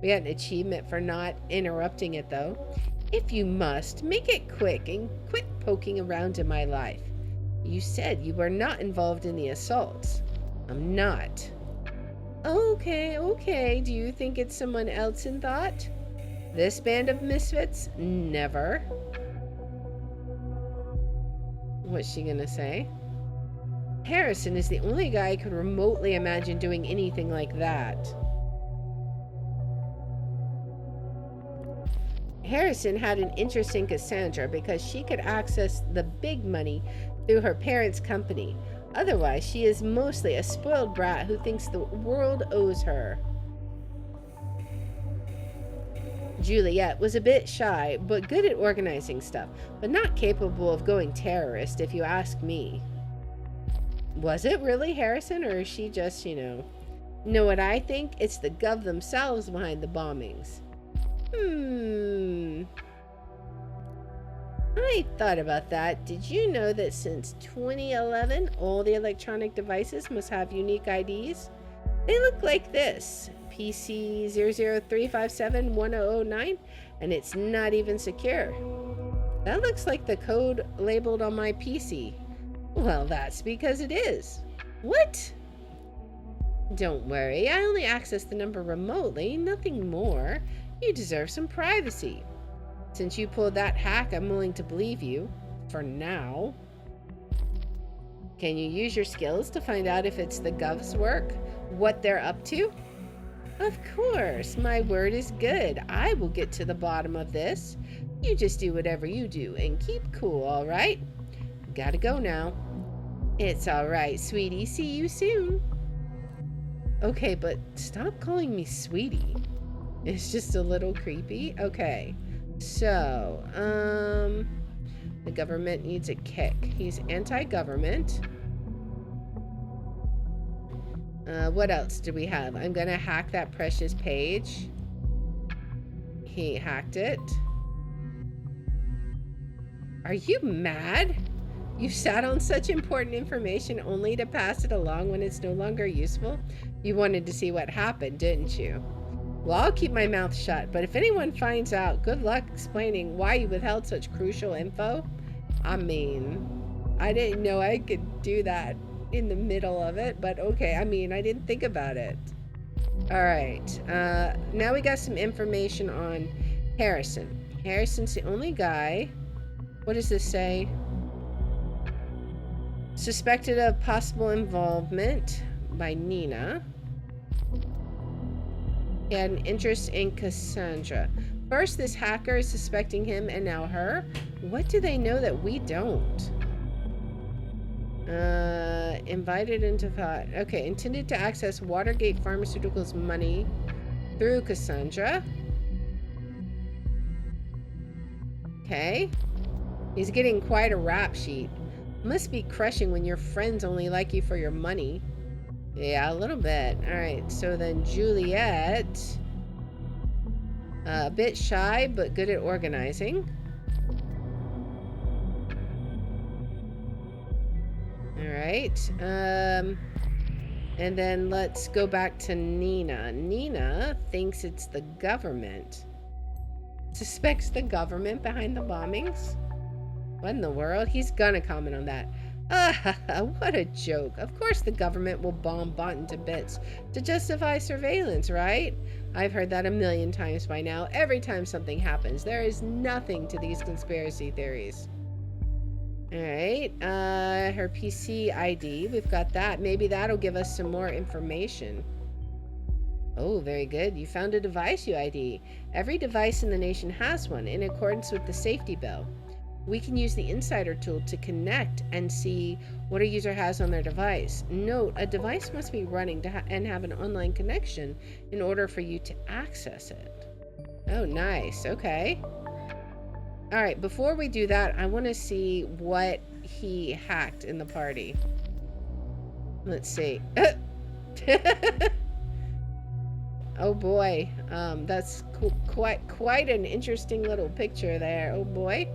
We got an achievement for not interrupting it, though. If you must, make it quick and quit poking around in my life. You said you were not involved in the assaults. I'm not. Okay, okay. Do you think it's someone else in thought? This band of misfits? Never. What's she gonna say? Harrison is the only guy I could remotely imagine doing anything like that. Harrison had an interest in Cassandra because she could access the big money through her parents' company. Otherwise, she is mostly a spoiled brat who thinks the world owes her. Juliet was a bit shy, but good at organizing stuff, but not capable of going terrorist, if you ask me. Was it really Harrison, or is she just, Know what I think? It's the Gov themselves behind the bombings. I thought about that. Did you know that since 2011, all the electronic devices must have unique IDs? They look like this. PC 003571009, and it's not even secure. That looks like the code labeled on my PC. Well, that's because it is. What? Don't worry, I only access the number remotely, nothing more. You deserve some privacy. Since you pulled that hack, I'm willing to believe you. For now. Can you use your skills to find out if it's the Gov's work? What they're up to? Of course, my word is good. I will get to the bottom of this. You just do whatever you do and keep cool, all right? Gotta go now. It's all right, sweetie. See you soon. Okay, but stop calling me sweetie. It's just a little creepy. Okay, so, the government needs a kick. He's anti-government. What else do we have? I'm gonna hack that precious page. He hacked it. Are you mad? You sat on such important information only to pass it along when it's no longer useful? You wanted to see what happened, didn't you? Well, I'll keep my mouth shut, but if anyone finds out, good luck explaining why you withheld such crucial info. I mean, I didn't know I could do that in the middle of it, but okay, I didn't think about it. All right, now we got some information on Harrison. Harrison's the only guy. What does this say? Suspected of possible involvement by Nina. He had an interest in Cassandra. First, this hacker is suspecting him, and now her. What do they know that we don't? Invited into thought. Okay, intended to access Watergate Pharmaceuticals money through Cassandra. Okay. He's getting quite a rap sheet. Must be crushing when your friends only like you for your money. Yeah, a little bit. Alright, so then Juliet. A bit shy, but good at organizing. Alright. And then let's go back to Nina. Nina thinks it's the government. Suspects the government behind the bombings? What in the world? He's gonna comment on that. What a joke. Of course the government will bomb Bonton to bits to justify surveillance, right? I've heard that a million times by now. Every time something happens, there is nothing to these conspiracy theories. Alright, her PC ID, we've got that. Maybe that'll give us some more information. Oh, very good. You found a device UID. Every device in the nation has one, in accordance with the safety bill. We can use the insider tool to connect and see what a user has on their device. Note, a device must be running and have an online connection in order for you to access it. Oh, nice. Okay. All right, before we do that, I want to see what he hacked in the party. Let's see. Oh boy, that's quite an interesting little picture there. Oh boy.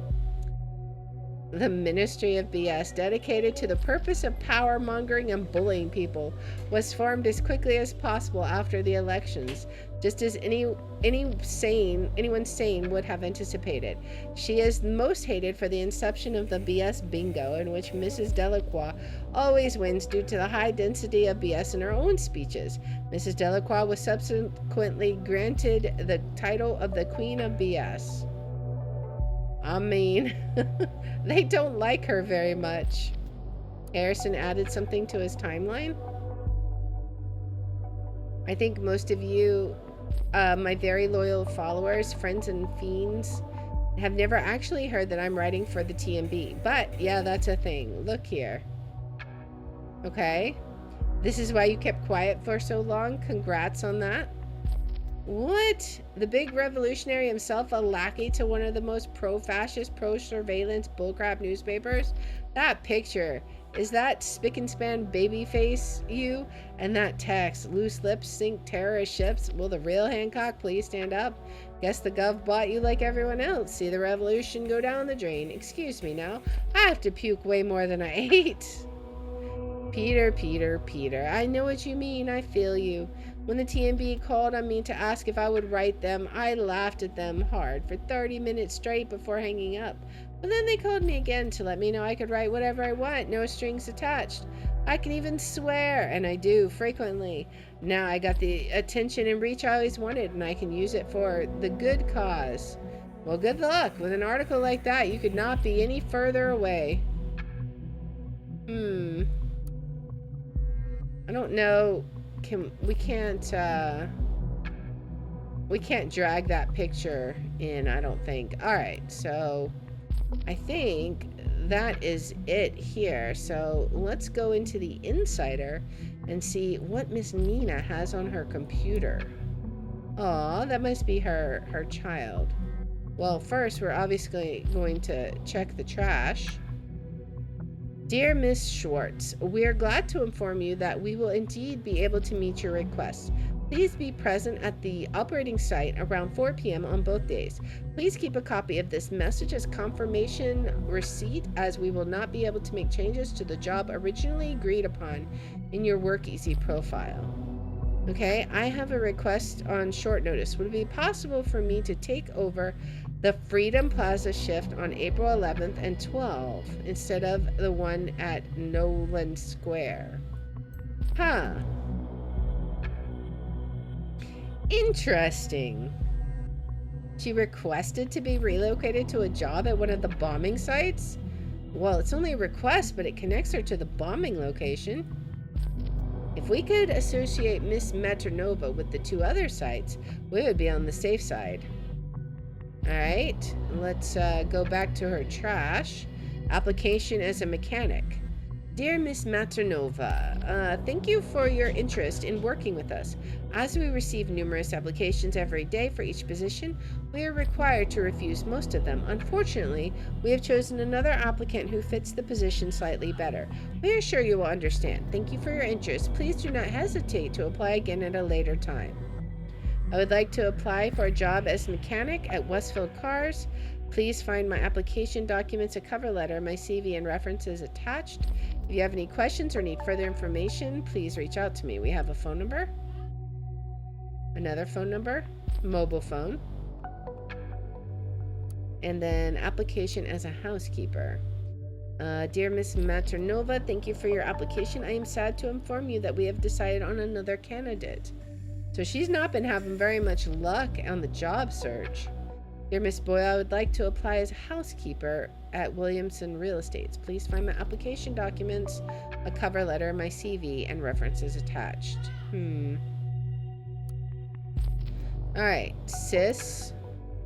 The Ministry of BS, dedicated to the purpose of power mongering and bullying people, was formed as quickly as possible after the elections, just as anyone sane would have anticipated. She is most hated for the inception of the BS bingo, in which Mrs. Delacroix always wins due to the high density of BS in her own speeches. Mrs. Delacroix was subsequently granted the title of the Queen of BS. I mean, they don't like her very much. Harrison added something to his timeline. I think most of you, my very loyal followers, friends and fiends, have never actually heard that I'm writing for the TMB. But yeah, that's a thing. Look here. Okay. This is why you kept quiet for so long. Congrats on that. What? The big revolutionary himself, a lackey to one of the most pro-fascist, pro-surveillance bullcrap newspapers? That picture. Is that spick and span baby face you? And that text, loose lips sink terrorist ships. Will the real Hancock please stand up? Guess the gov bought you like everyone else. See the revolution go down the drain. Excuse me now. I have to puke way more than I ate. Peter. I know what you mean. I feel you. When the TMB called on me to ask if I would write them, I laughed at them hard for 30 minutes straight before hanging up. But then they called me again to let me know I could write whatever I want, no strings attached. I can even swear, and I do frequently. Now I got the attention and reach I always wanted, and I can use it for the good cause. Well, good luck. With an article like that, you could not be any further away. I don't know. We can't drag that picture in, I don't think. Alright, so I think that is it here. So let's go into the Insider and see what Miss Nina has on her computer. Aw, that must be her child. Well, first we're obviously going to check the trash. Dear Miss Schwartz, we are glad to inform you that we will indeed be able to meet your request. Please be present at the operating site around 4 p.m. on both days. Please keep a copy of this message as confirmation receipt, as we will not be able to make changes to the job originally agreed upon in your WorkEasy profile. Okay, I have a request on short notice. Would it be possible for me to take over the Freedom Plaza shift on April 11th and 12th instead of the one at Nolan Square? Huh. Interesting. She requested to be relocated to a job at one of the bombing sites? Well, it's only a request, but it connects her to the bombing location. If we could associate Miss Maternova with the two other sites, we would be on the safe side. Alright, let's go back to her trash. Application as a mechanic. Dear Miss Maternova, thank you for your interest in working with us. As we receive numerous applications every day for each position, we are required to refuse most of them. Unfortunately, we have chosen another applicant who fits the position slightly better. We are sure you will understand. Thank you for your interest. Please do not hesitate to apply again at a later time. I would like to apply for a job as mechanic at Westfield Cars. Please find my application documents, a cover letter, my CV, and references attached. If you have any questions or need further information, please reach out to me. We have a phone number, another phone number, mobile phone, and then application as a housekeeper. Dear Miss Maternova, thank you for your application. I am sad to inform you that we have decided on another candidate. So she's not been having very much luck on the job search. Dear Miss Boyle, I would like to apply as a housekeeper at Williamson Real Estates. Please find my application documents, a cover letter, my CV, and references attached. Alright, sis,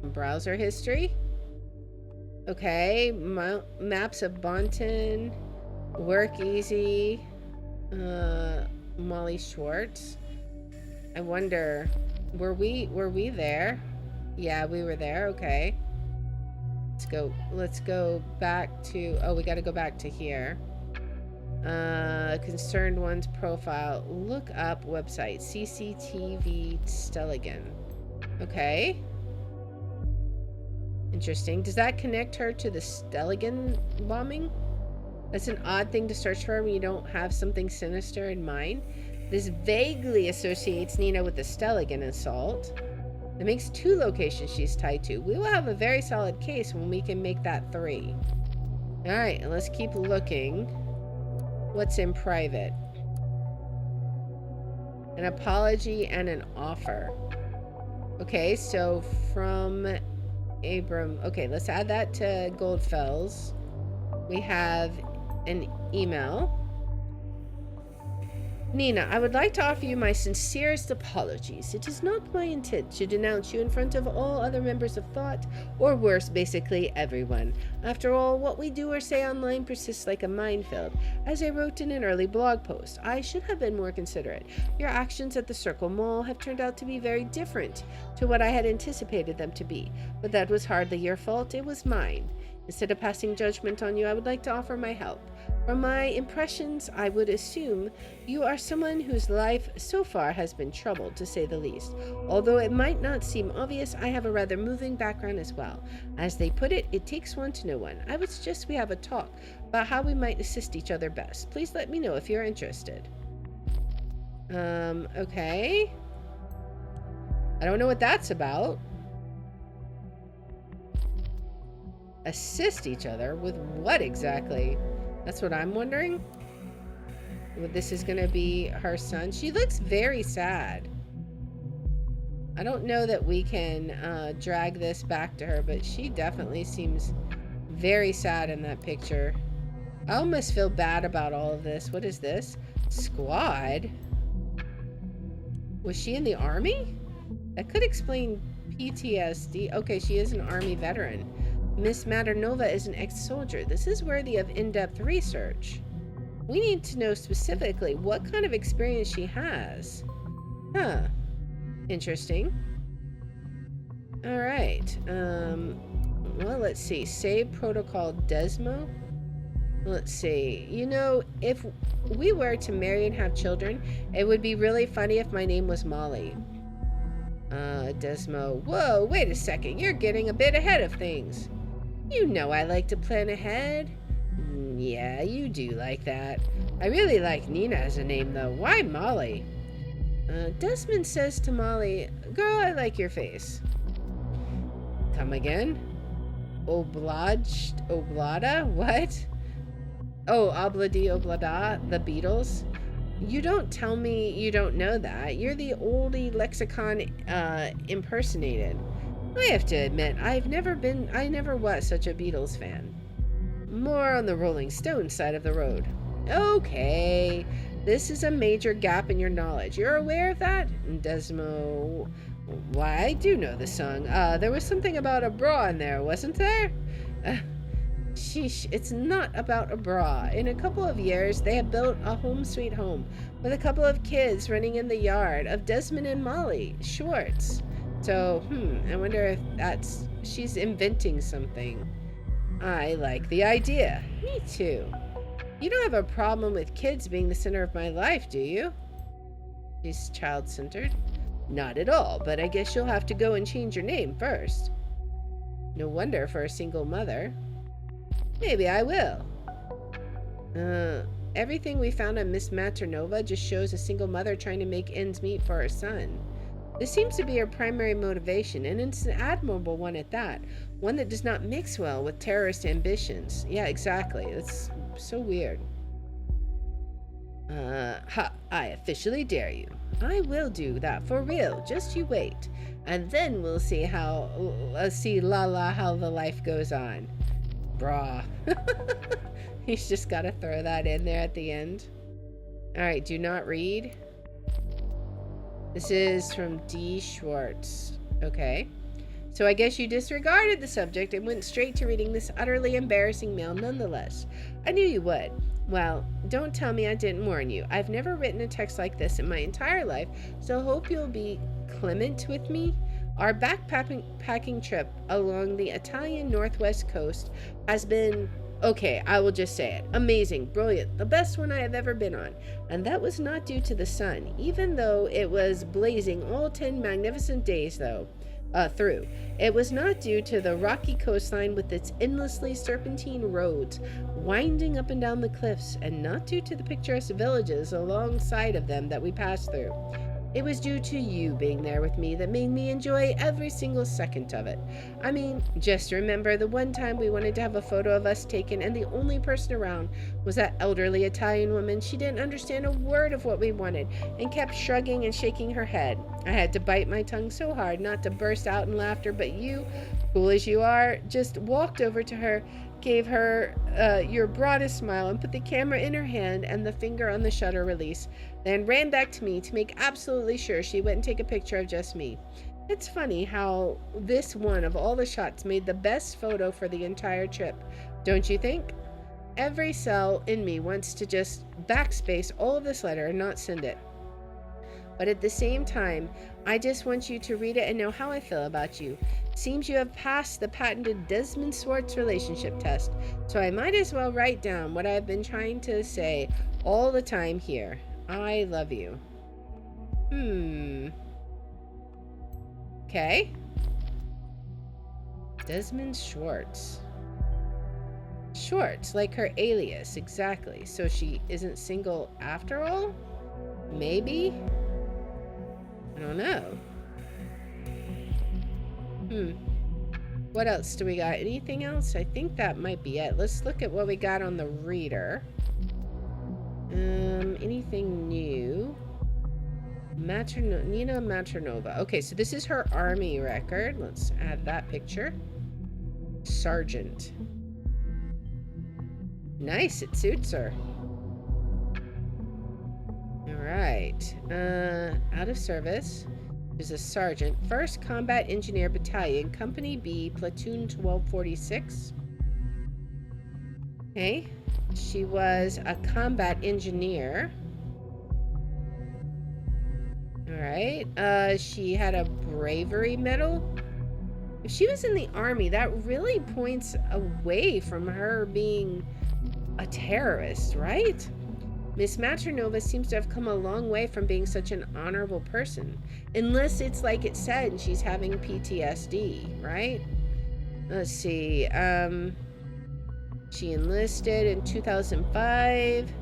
browser history. Okay, maps of Bonton, WorkEasy, Molly Schwartz. I wonder, were we there? Yeah, we were there. Okay. Let's go back to, we got to go back to here. Concerned one's profile. Look up website. CCTV Stelligan. Okay. Interesting. Does that connect her to the Stelligan bombing? That's an odd thing to search for when you don't have something sinister in mind. This vaguely associates Nina with the Stelligan assault. It makes 2 locations she's tied to. We will have a very solid case when we can make that 3. Alright, let's keep looking. What's in private? An apology and an offer. Okay, so from Abram. Okay, let's add that to Goldfell's. We have an email. Nina, I would like to offer you my sincerest apologies. It is not my intent to denounce you in front of all other members of thought, or worse, basically everyone. After all, what we do or say online persists like a minefield. As I wrote in an early blog post, I should have been more considerate. Your actions at the Circle Mall have turned out to be very different to what I had anticipated them to be. But that was hardly your fault, it was mine. Instead of passing judgment on you, I would like to offer my help. From my impressions, I would assume you are someone whose life so far has been troubled, to say the least. Although it might not seem obvious, I have a rather moving background as well. As they put it, it takes one to know one. I would suggest we have a talk about how we might assist each other best. Please let me know if you're interested. Okay. I don't know what that's about. Assist each other with what exactly? That's what I'm wondering. This is gonna be her son. She looks very sad. I don't know that we can drag this back to her, but she definitely seems very sad in that picture. I almost feel bad about all of this. What is this? Squad? Was she in the army? That could explain PTSD. Okay, she is an army veteran. Miss Maternova is an ex-soldier. This is worthy of in-depth research. We need to know specifically what kind of experience she has. Huh. Interesting. Alright. Well, let's see. Save protocol Desmo. Let's see. You know, if we were to marry and have children, it would be really funny if my name was Molly. Desmo. Whoa, wait a second. You're getting a bit ahead of things. You know I like to plan ahead. Yeah, you do like that. I really like Nina as a name, though. Why Molly? Desmond says to Molly, "Girl, I like your face." Come again? Oblada? What? Oh, Oblada, the Beatles? You don't tell me you don't know that. You're the oldie lexicon impersonated. I have to admit, I never was such a Beatles fan. More on the Rolling Stones side of the road. Okay, this is a major gap in your knowledge. You're aware of that? Desmo, why, I do know the song. There was something about a bra in there, wasn't there? Sheesh, it's not about a bra. In a couple of years, they have built a home sweet home with a couple of kids running in the yard of Desmond and Molly Schwartz. So, I wonder if she's inventing something. I like the idea. Me too. You don't have a problem with kids being the center of my life, do you? She's child-centered. Not at all, but I guess you'll have to go and change your name first. No wonder for a single mother. Maybe I will. Everything we found on Miss Maternova just shows a single mother trying to make ends meet for her son. This seems to be her primary motivation, and it's an admirable one at that. One that does not mix well with terrorist ambitions. Yeah, exactly. It's so weird. I officially dare you. I will do that for real. Just you wait. And then we'll see how the life goes on. Brah. He's just got to throw that in there at the end. Alright, do not read. This is from D. Schwartz. Okay. So I guess you disregarded the subject and went straight to reading this utterly embarrassing mail nonetheless. I knew you would. Well, don't tell me I didn't warn you. I've never written a text like this in my entire life, so hope you'll be clement with me. Our backpacking trip along the Italian northwest coast has been, okay, I will just say it, amazing, brilliant, the best one I have ever been on. And that was not due to the sun, even though it was blazing all 10 magnificent days, though. through. It was not due to the rocky coastline with its endlessly serpentine roads winding up and down the cliffs, and not due to the picturesque villages alongside of them that we passed through. It was due to you being there with me that made me enjoy every single second of it. I mean, just remember the one time we wanted to have a photo of us taken, and the only person around was that elderly Italian woman. She didn't understand a word of what we wanted and kept shrugging and shaking her head. I had to bite my tongue so hard not to burst out in laughter, but you, cool as you are, just walked over to her, gave her your broadest smile, and put the camera in her hand and the finger on the shutter release, then ran back to me to make absolutely sure she wouldn't take a picture of just me. It's funny how this one of all the shots made the best photo for the entire trip, don't you think? Every cell in me wants to just backspace all of this letter and not send it. But at the same time, I just want you to read it and know how I feel about you. Seems you have passed the patented Desmond Swartz relationship test, so I might as well write down what I've been trying to say all the time here. I love you. Okay. Desmond Schwartz. Schwartz, like her alias, exactly. So she isn't single after all? Maybe? I don't know. What else do we got? Anything else? I think that might be it. Let's look at what we got on the reader. Anything new? Nina Maternova. Okay, so this is her army record. Let's add that picture. Sergeant. Nice, it suits her. Alright. Out of service. Is a sergeant, 1st Combat Engineer Battalion, Company B, Platoon 1246. Okay. She was a combat engineer. Alright. She had a bravery medal. If she was in the army, that really points away from her being a terrorist, right? Miss Maternova seems to have come a long way from being such an honorable person. Unless it's like it said, she's having PTSD, right? Let's see. She enlisted in 2005.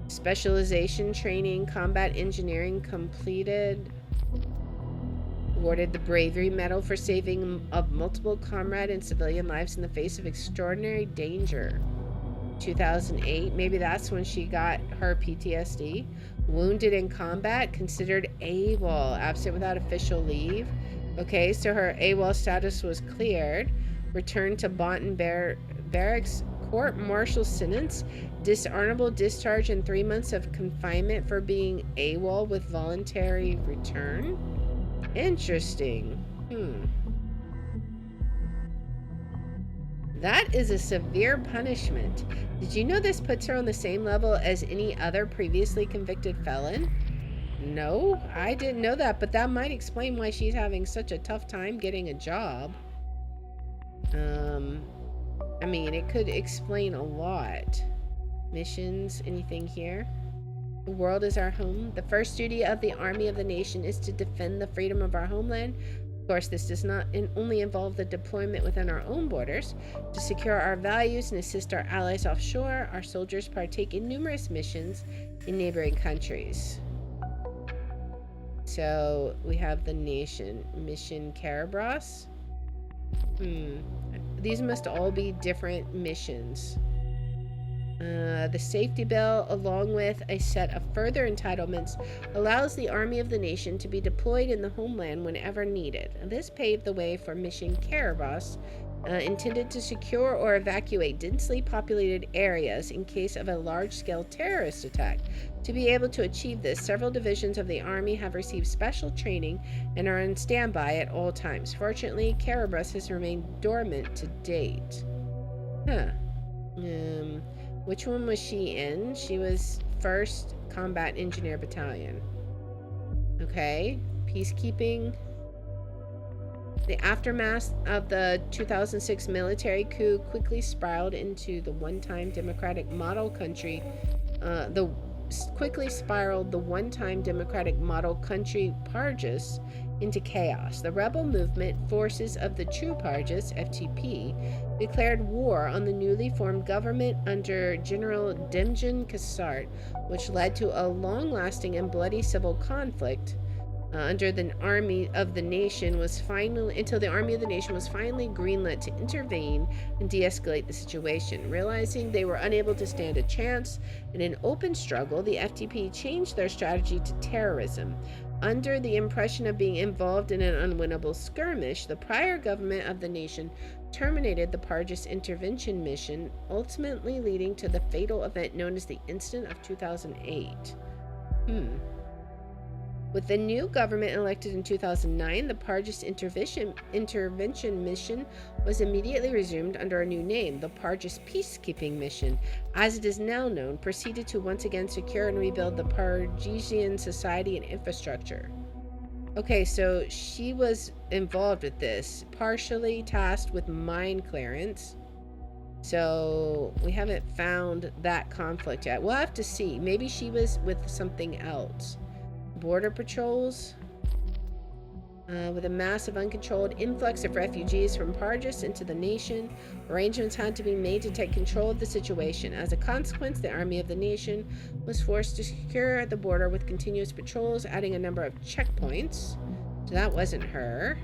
Specialization training, combat engineering completed. Awarded the Bravery Medal for saving of multiple comrade and civilian lives in the face of extraordinary danger. 2008, maybe that's when she got her PTSD. Wounded in combat, considered AWOL, absent without official leave. Okay, so her AWOL status was cleared. Returned to Bounton Barracks, court-martial sentence, dishonorable discharge, and 3 months of confinement for being AWOL with voluntary return. Interesting. That is a severe punishment. Did you know this puts her on the same level as any other previously convicted felon? No, I didn't know that, but that might explain why she's having such a tough time getting a job. I mean, it could explain a lot. Missions, anything here? The world is our home. The first duty of the Army of the Nation is to defend the freedom of our homeland. Of course, this does not only involve the deployment within our own borders. To secure our values and assist our allies offshore, our soldiers partake in numerous missions in neighboring countries. So we have the nation. Mission Kerberos. These must all be different missions. The safety bill, along with a set of further entitlements, allows the Army of the Nation to be deployed in the homeland whenever needed. This paved the way for Mission Kerberos, intended to secure or evacuate densely populated areas in case of a large-scale terrorist attack. To be able to achieve this, several divisions of the Army have received special training and are on standby at all times. Fortunately, Kerberos has remained dormant to date. Which one was she in? She was 1st Combat Engineer Battalion. Okay. Peacekeeping. The aftermath of the 2006 military coup quickly spiraled into the one-time democratic model country. Pargis into chaos. The rebel movement forces of the True Parjas, FTP, declared war on the newly formed government under General Demjan Kasart, which led to a long-lasting and bloody civil conflict until the army of the nation was finally greenlit to intervene and de-escalate the situation. Realizing they were unable to stand a chance in an open struggle, the FTP changed their strategy to terrorism. Under the impression of being involved in an unwinnable skirmish, the prior government of the nation terminated the Parjas intervention mission, ultimately leading to the fatal event known as the Incident of 2008. With the new government elected in 2009, the Parjas intervention mission was immediately resumed under a new name. The Parjas Peacekeeping Mission, as it is now known, proceeded to once again secure and rebuild the Parjasian society and infrastructure. Okay, so she was involved with this, partially tasked with mine clearance. So we haven't found that conflict yet. We'll have to see. Maybe she was with something else. Border patrols, with a massive uncontrolled influx of refugees from Parjas into the nation. Arrangements had to be made to take control of the situation. As a consequence, the army of the nation was forced to secure the border with continuous patrols, adding a number of checkpoints. So that wasn't her.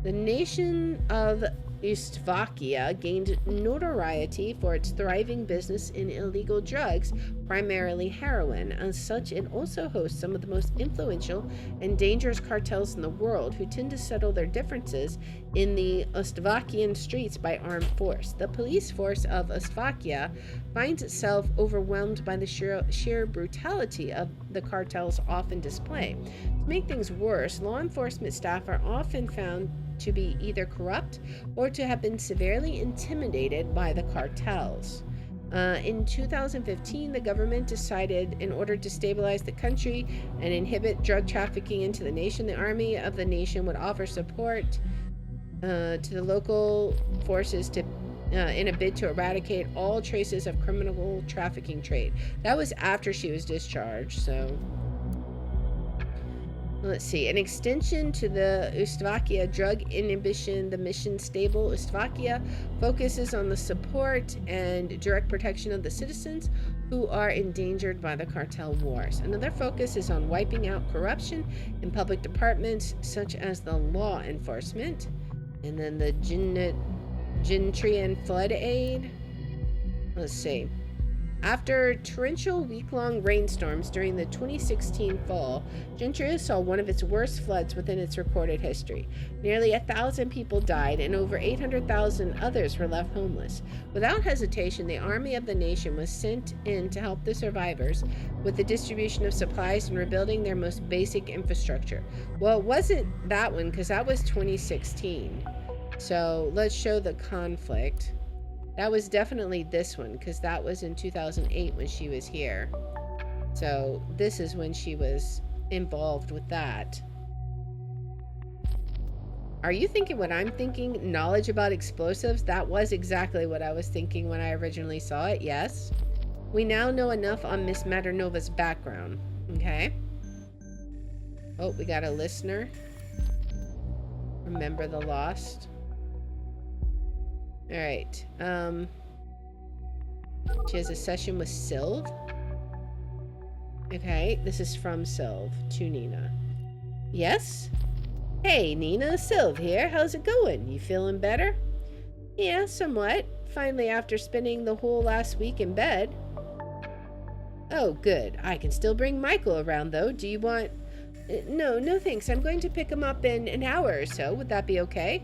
The nation of Slovakia gained notoriety for its thriving business in illegal drugs, primarily heroin. As such, it also hosts some of the most influential and dangerous cartels in the world, who tend to settle their differences in the Slovakian streets by armed force. The police force of Slovakia finds itself overwhelmed by the sheer brutality of the cartels often display. To make things worse, law enforcement staff are often found to be either corrupt or to have been severely intimidated by the cartels. In 2015, the government decided, in order to stabilize the country and inhibit drug trafficking into the nation, the army of the nation would offer support to the local forces to in a bid to eradicate all traces of criminal trafficking trade. That was after she was discharged, so... Let's see, an extension to the Slovakia drug inhibition, the mission Stable Slovakia focuses on the support and direct protection of the citizens who are endangered by the cartel wars. Another focus is on wiping out corruption in public departments such as the law enforcement, and then the gentry and flood aid. Let's see. After torrential week-long rainstorms during the 2016 fall, Gentry saw one of its worst floods within its recorded history. Nearly 1,000 people died and over 800,000 others were left homeless. Without hesitation, the army of the nation was sent in to help the survivors with the distribution of supplies and rebuilding their most basic infrastructure. Well, it wasn't that one, because that was 2016. So let's show the conflict. That was definitely this one, because that was in 2008 when she was here. So this is when she was involved with that. Are you thinking what I'm thinking? Knowledge about explosives? That was exactly what I was thinking when I originally saw it, yes. We now know enough on Miss Maternova's background, okay? Oh, we got a listener. Remember the lost. All right. She has a session with Sylv. Okay, this is from Sylv to Nina. Yes? Hey, Nina, Sylv here. How's it going? You feeling better? Yeah, somewhat. Finally, after spending the whole last week in bed. Oh, good. I can still bring Michael around, though. Do you want... No thanks. I'm going to pick him up in an hour or so. Would that be okay?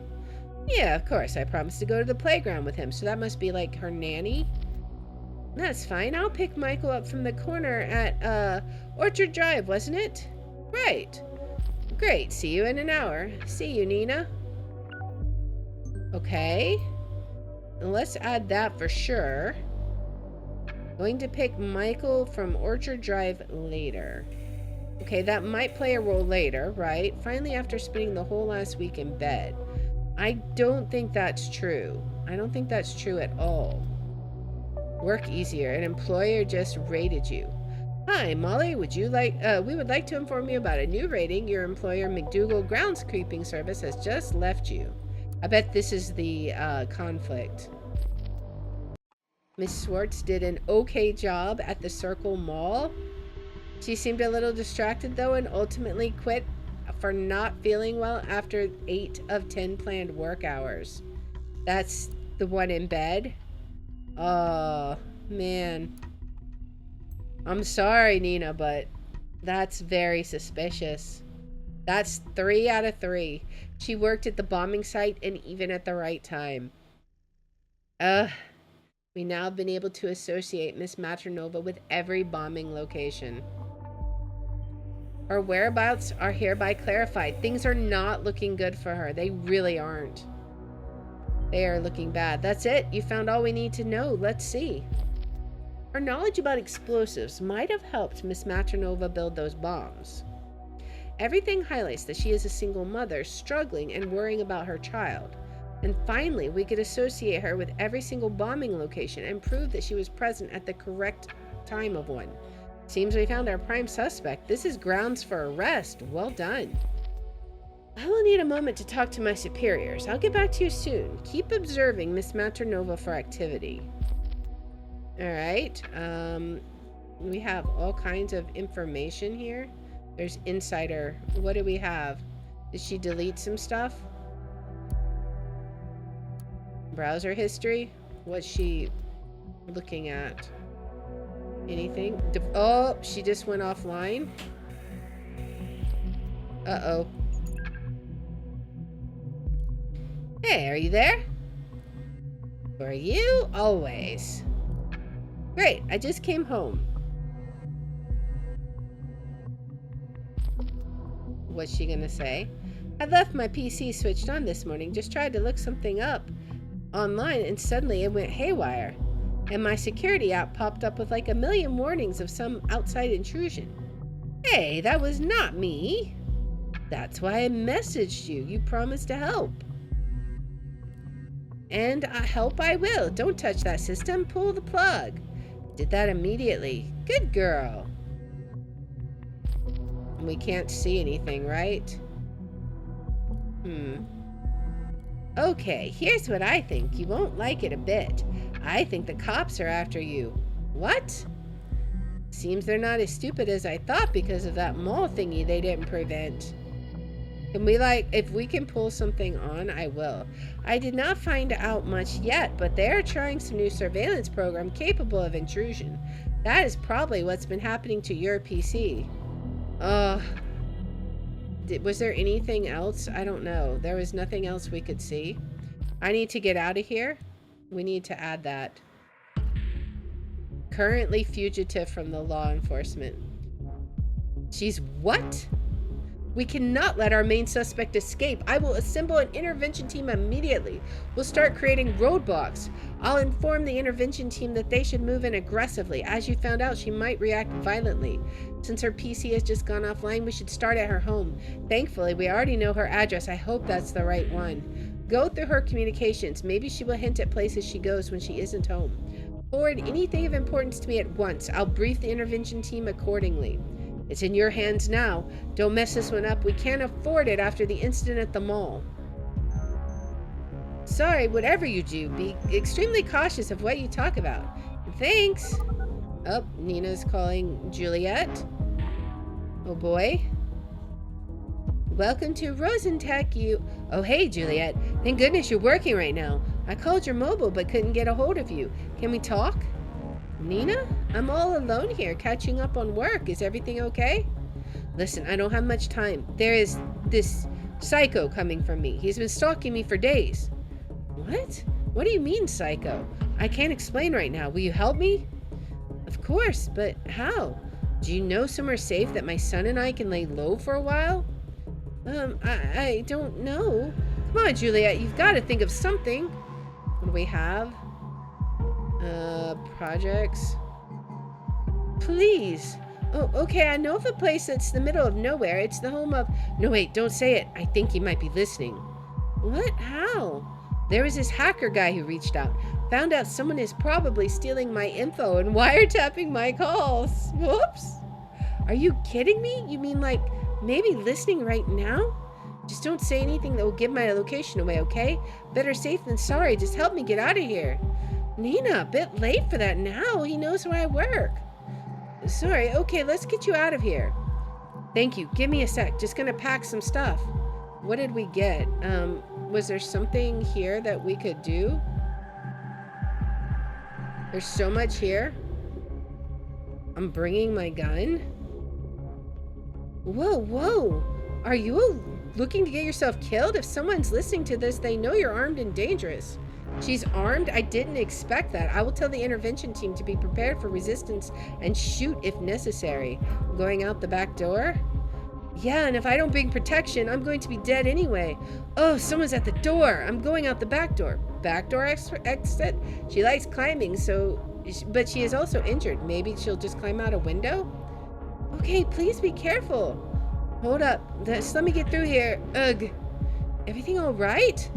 Yeah, of course. I promised to go to the playground with him, so that must be like her nanny. That's fine. I'll pick Michael up from the corner at, Orchard Drive, wasn't it? Right. Great. See you in an hour. See you, Nina. Okay. And let's add that for sure. Going to pick Michael from Orchard Drive later. Okay, that might play a role later, right? Finally, after spending the whole last week in bed. I don't think that's true. I don't think that's true at all. Work easier. An employer just rated you. Hi, Molly. We would like to inform you about a new rating. Your employer, McDougal Groundskeeping Service, has just left you. I bet this is the conflict. Miss Schwartz did an okay job at the Circle Mall. She seemed a little distracted, though, and ultimately quit for not feeling well after 8 of 10 planned work hours. That's the one in bed? Oh, man. I'm sorry, Nina, but that's very suspicious. That's 3 out of 3. She worked at the bombing site and even at the right time. We now have been able to associate Miss Maternova with every bombing location. Her whereabouts are hereby clarified. Things are not looking good for her. They really aren't. They are looking bad. That's it. You found all we need to know. Let's see. Her knowledge about explosives might have helped Miss Maternova build those bombs. Everything highlights that she is a single mother, struggling and worrying about her child. And finally, we could associate her with every single bombing location and prove that she was present at the correct time of one. Seems we found our prime suspect. This is grounds for arrest. Well done. I will need a moment to talk to my superiors. I'll get back to you soon. Keep observing Miss Maternova for activity. Alright. We have all kinds of information here. There's insider. What do we have? Did she delete some stuff? Browser history? What's she looking at? Anything? Oh, she just went offline. Uh-oh. Hey, are you there? For you, always. Great, I just came home. What's she gonna say? I left my PC switched on this morning, just tried to look something up online, and suddenly it went haywire. And my security app popped up with like a million warnings of some outside intrusion. Hey, that was not me. That's why I messaged you. You promised to help. And help I will. Don't touch that system. Pull the plug. Did that immediately. Good girl. We can't see anything, right? Okay, here's what I think. You won't like it a bit. I think the cops are after you. What? Seems they're not as stupid as I thought because of that mall thingy they didn't prevent. Can we if we can pull something on, I will. I did not find out much yet, but they're trying some new surveillance program capable of intrusion. That is probably what's been happening to your PC. Was there anything else? I don't know. There was nothing else we could see. I need to get out of here. We need to add that. Currently fugitive from the law enforcement. She's what? We cannot let our main suspect escape. I will assemble an intervention team immediately. We'll start creating roadblocks. I'll inform the intervention team that they should move in aggressively. As you found out, she might react violently. Since her PC has just gone offline, we should start at her home. Thankfully, we already know her address. I hope that's the right one. Go through her communications. Maybe she will hint at places she goes when she isn't home. Forward anything of importance to me at once. I'll brief the intervention team accordingly. It's in your hands now. Don't mess this one up. We can't afford it after the incident at the mall. Sorry, whatever you do, be extremely cautious of what you talk about. Thanks. Oh, Nina's calling Juliet. Oh boy. Welcome to Rosentech. Oh hey, Juliet. Thank goodness you're working right now. I called your mobile but couldn't get a hold of you. Can we talk? Nina? I'm all alone here, catching up on work. Is everything okay? Listen, I don't have much time. There is this psycho coming from me. He's been stalking me for days. What? What do you mean, psycho? I can't explain right now. Will you help me? Of course, but how? Do you know somewhere safe that my son and I can lay low for a while? I don't know. Come on, Juliet, you've got to think of something. What do we have? Projects. Please. Oh, okay, I know of a place that's the middle of nowhere. It's the home of... No, wait, don't say it. I think he might be listening. What? How? There was this hacker guy who reached out. Found out someone is probably stealing my info and wiretapping my calls. Whoops. Are you kidding me? You mean like maybe listening right now? Just don't say anything that will give my location away, okay? Better safe than sorry. Just help me get out of here. Nina, a bit late for that now. He knows where I work. Sorry, okay, let's get you out of here. Thank you. Give me a sec. Just gonna pack some stuff. What did we get? Was there something here that we could do? There's so much here. I'm bringing my gun. Whoa, whoa. Are you looking to get yourself killed? If someone's listening to this, they know you're armed and dangerous. She's armed? I didn't expect that. I will tell the intervention team to be prepared for resistance and shoot if necessary. Going out the back door? Yeah, and if I don't bring protection, I'm going to be dead anyway. Oh, someone's at the door. I'm going out the back door. Back door exit? She likes climbing, but she is also injured. Maybe she'll just climb out a window? Okay, please be careful. Hold up. Just let me get through here. Ugh. Everything all right?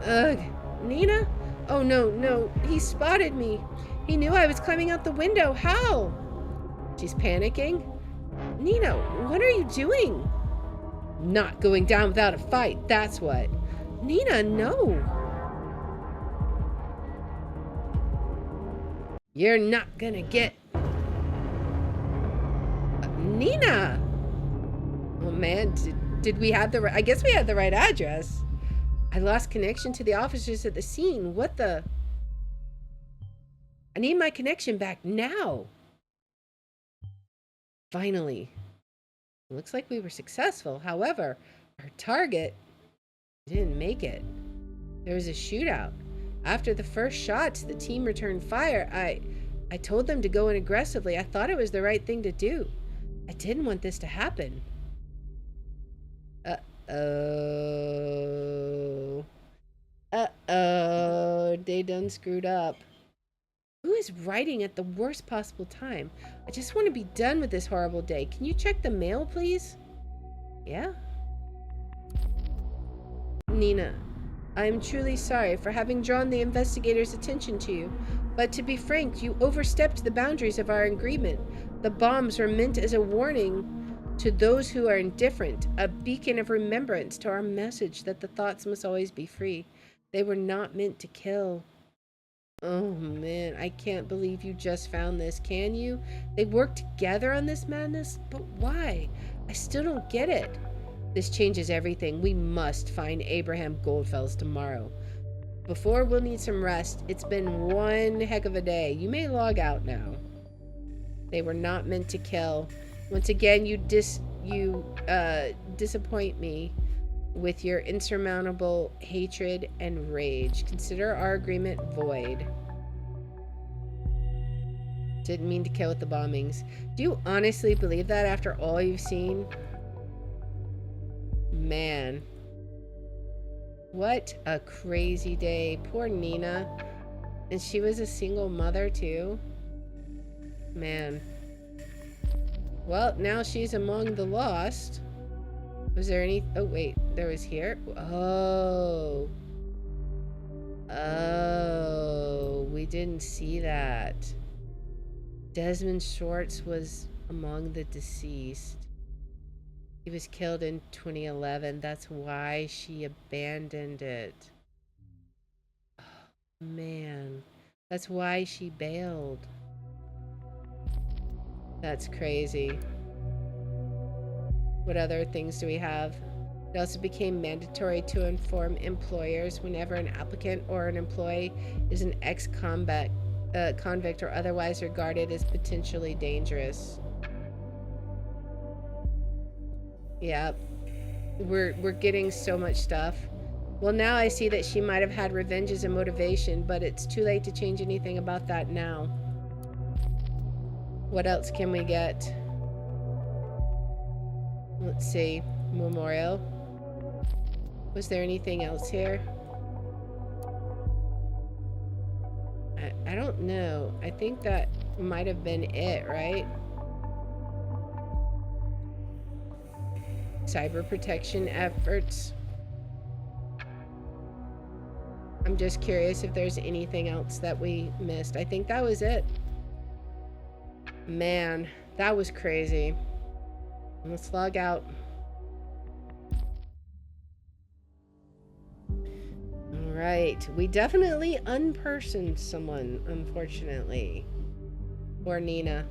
Ugh. Nina? Oh, no. He spotted me. He knew I was climbing out the window. How? She's panicking. Nina, what are you doing? Not going down without a fight, that's what. Nina, no. You're not gonna get... Nina! Oh man, did we have the right... I guess we had the right address. I lost connection to the officers at the scene. What the... I need my connection back now. Finally. It looks like we were successful. However, our target didn't make it. There was a shootout. After the first shots, the team returned fire. I told them to go in aggressively. I thought it was the right thing to do. I didn't want this to happen. Uh-oh. Uh-oh. They done screwed up. Who is writing at the worst possible time? I just want to be done with this horrible day. Can you check the mail, please? Yeah? Nina, I am truly sorry for having drawn the investigators' attention to you, but to be frank, you overstepped the boundaries of our agreement. The bombs were meant as a warning to those who are indifferent, a beacon of remembrance to our message that the thoughts must always be free. They were not meant to kill. Oh man, I can't believe you just found this, can you? They worked together on this madness? But why? I still don't get it. This changes everything. We must find Abraham Goldfels tomorrow. Before, we'll need some rest. It's been one heck of a day. You may log out now. They were not meant to kill. Once again, you disappoint me with your insurmountable hatred and rage. Consider our agreement void. Didn't mean to kill with the bombings. Do you honestly believe that after all you've seen? Man. What a crazy day. Poor Nina. And she was a single mother too. Man. Well, now she's among the lost. Was there any... Oh, wait. There was here? Oh. Oh. We didn't see that. Desmond Schwartz was among the deceased. He was killed in 2011. That's why she abandoned it. Oh, man. That's why she bailed. That's crazy. What other things do we have? It also became mandatory to inform employers whenever an applicant or an employee is an ex-convict or otherwise regarded as potentially dangerous. Yeah, we're getting so much stuff. Well, now I see that she might have had revenge as a motivation, but it's too late to change anything about that now. What else can we get? Let's see. Memorial. Was there anything else here? I don't know. I think that might have been it, right? Cyber protection efforts. I'm just curious if there's anything else that we missed. I think that was it. Man, that was crazy. Let's log out. Alright. We definitely unpersoned someone, unfortunately. Poor Nina.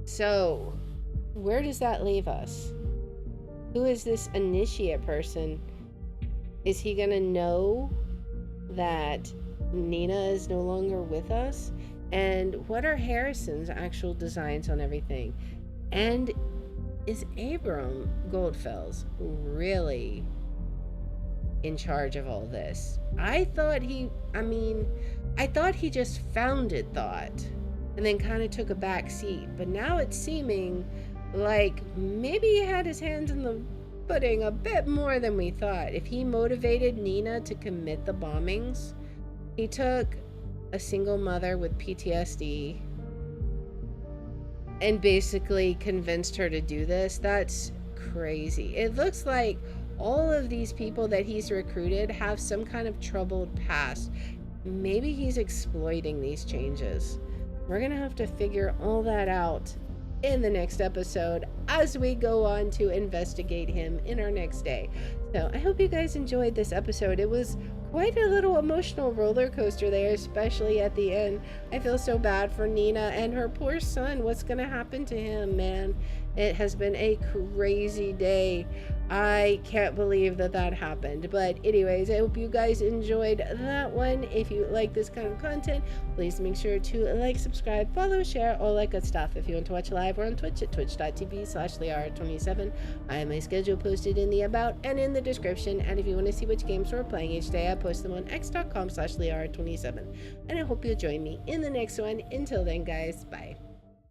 So, where does that leave us? Who is this initiate person? Is he gonna know that Nina is no longer with us? And what are Harrison's actual designs on everything? And is Abram Goldfels really in charge of all this? I thought he just founded Thought and then kind of took a back seat. But now it's seeming like maybe he had his hands in the pudding a bit more than we thought. If he motivated Nina to commit the bombings, he took a single mother with PTSD and basically convinced her to do this. That's crazy. It looks like all of these people that he's recruited have some kind of troubled past. Maybe he's exploiting these changes. We're gonna have to figure all that out in the next episode as we go on to investigate him in our next day. So I hope you guys enjoyed this episode. It was quite a little emotional roller coaster there, especially at the end. I feel so bad for Nina and her poor son. What's gonna happen to him, man? It has been a crazy day. I can't believe that happened. But anyways, I hope you guys enjoyed that one. If you like this kind of content, please make sure to like, subscribe, follow, share, all that good stuff. If you want to watch live, we're on Twitch at twitch.tv/Liara27. I have my schedule posted in the about and in the description. And if you want to see which games we're playing each day, I post them on x.com/Liara27. And I hope you'll join me in the next one. Until then, guys, bye.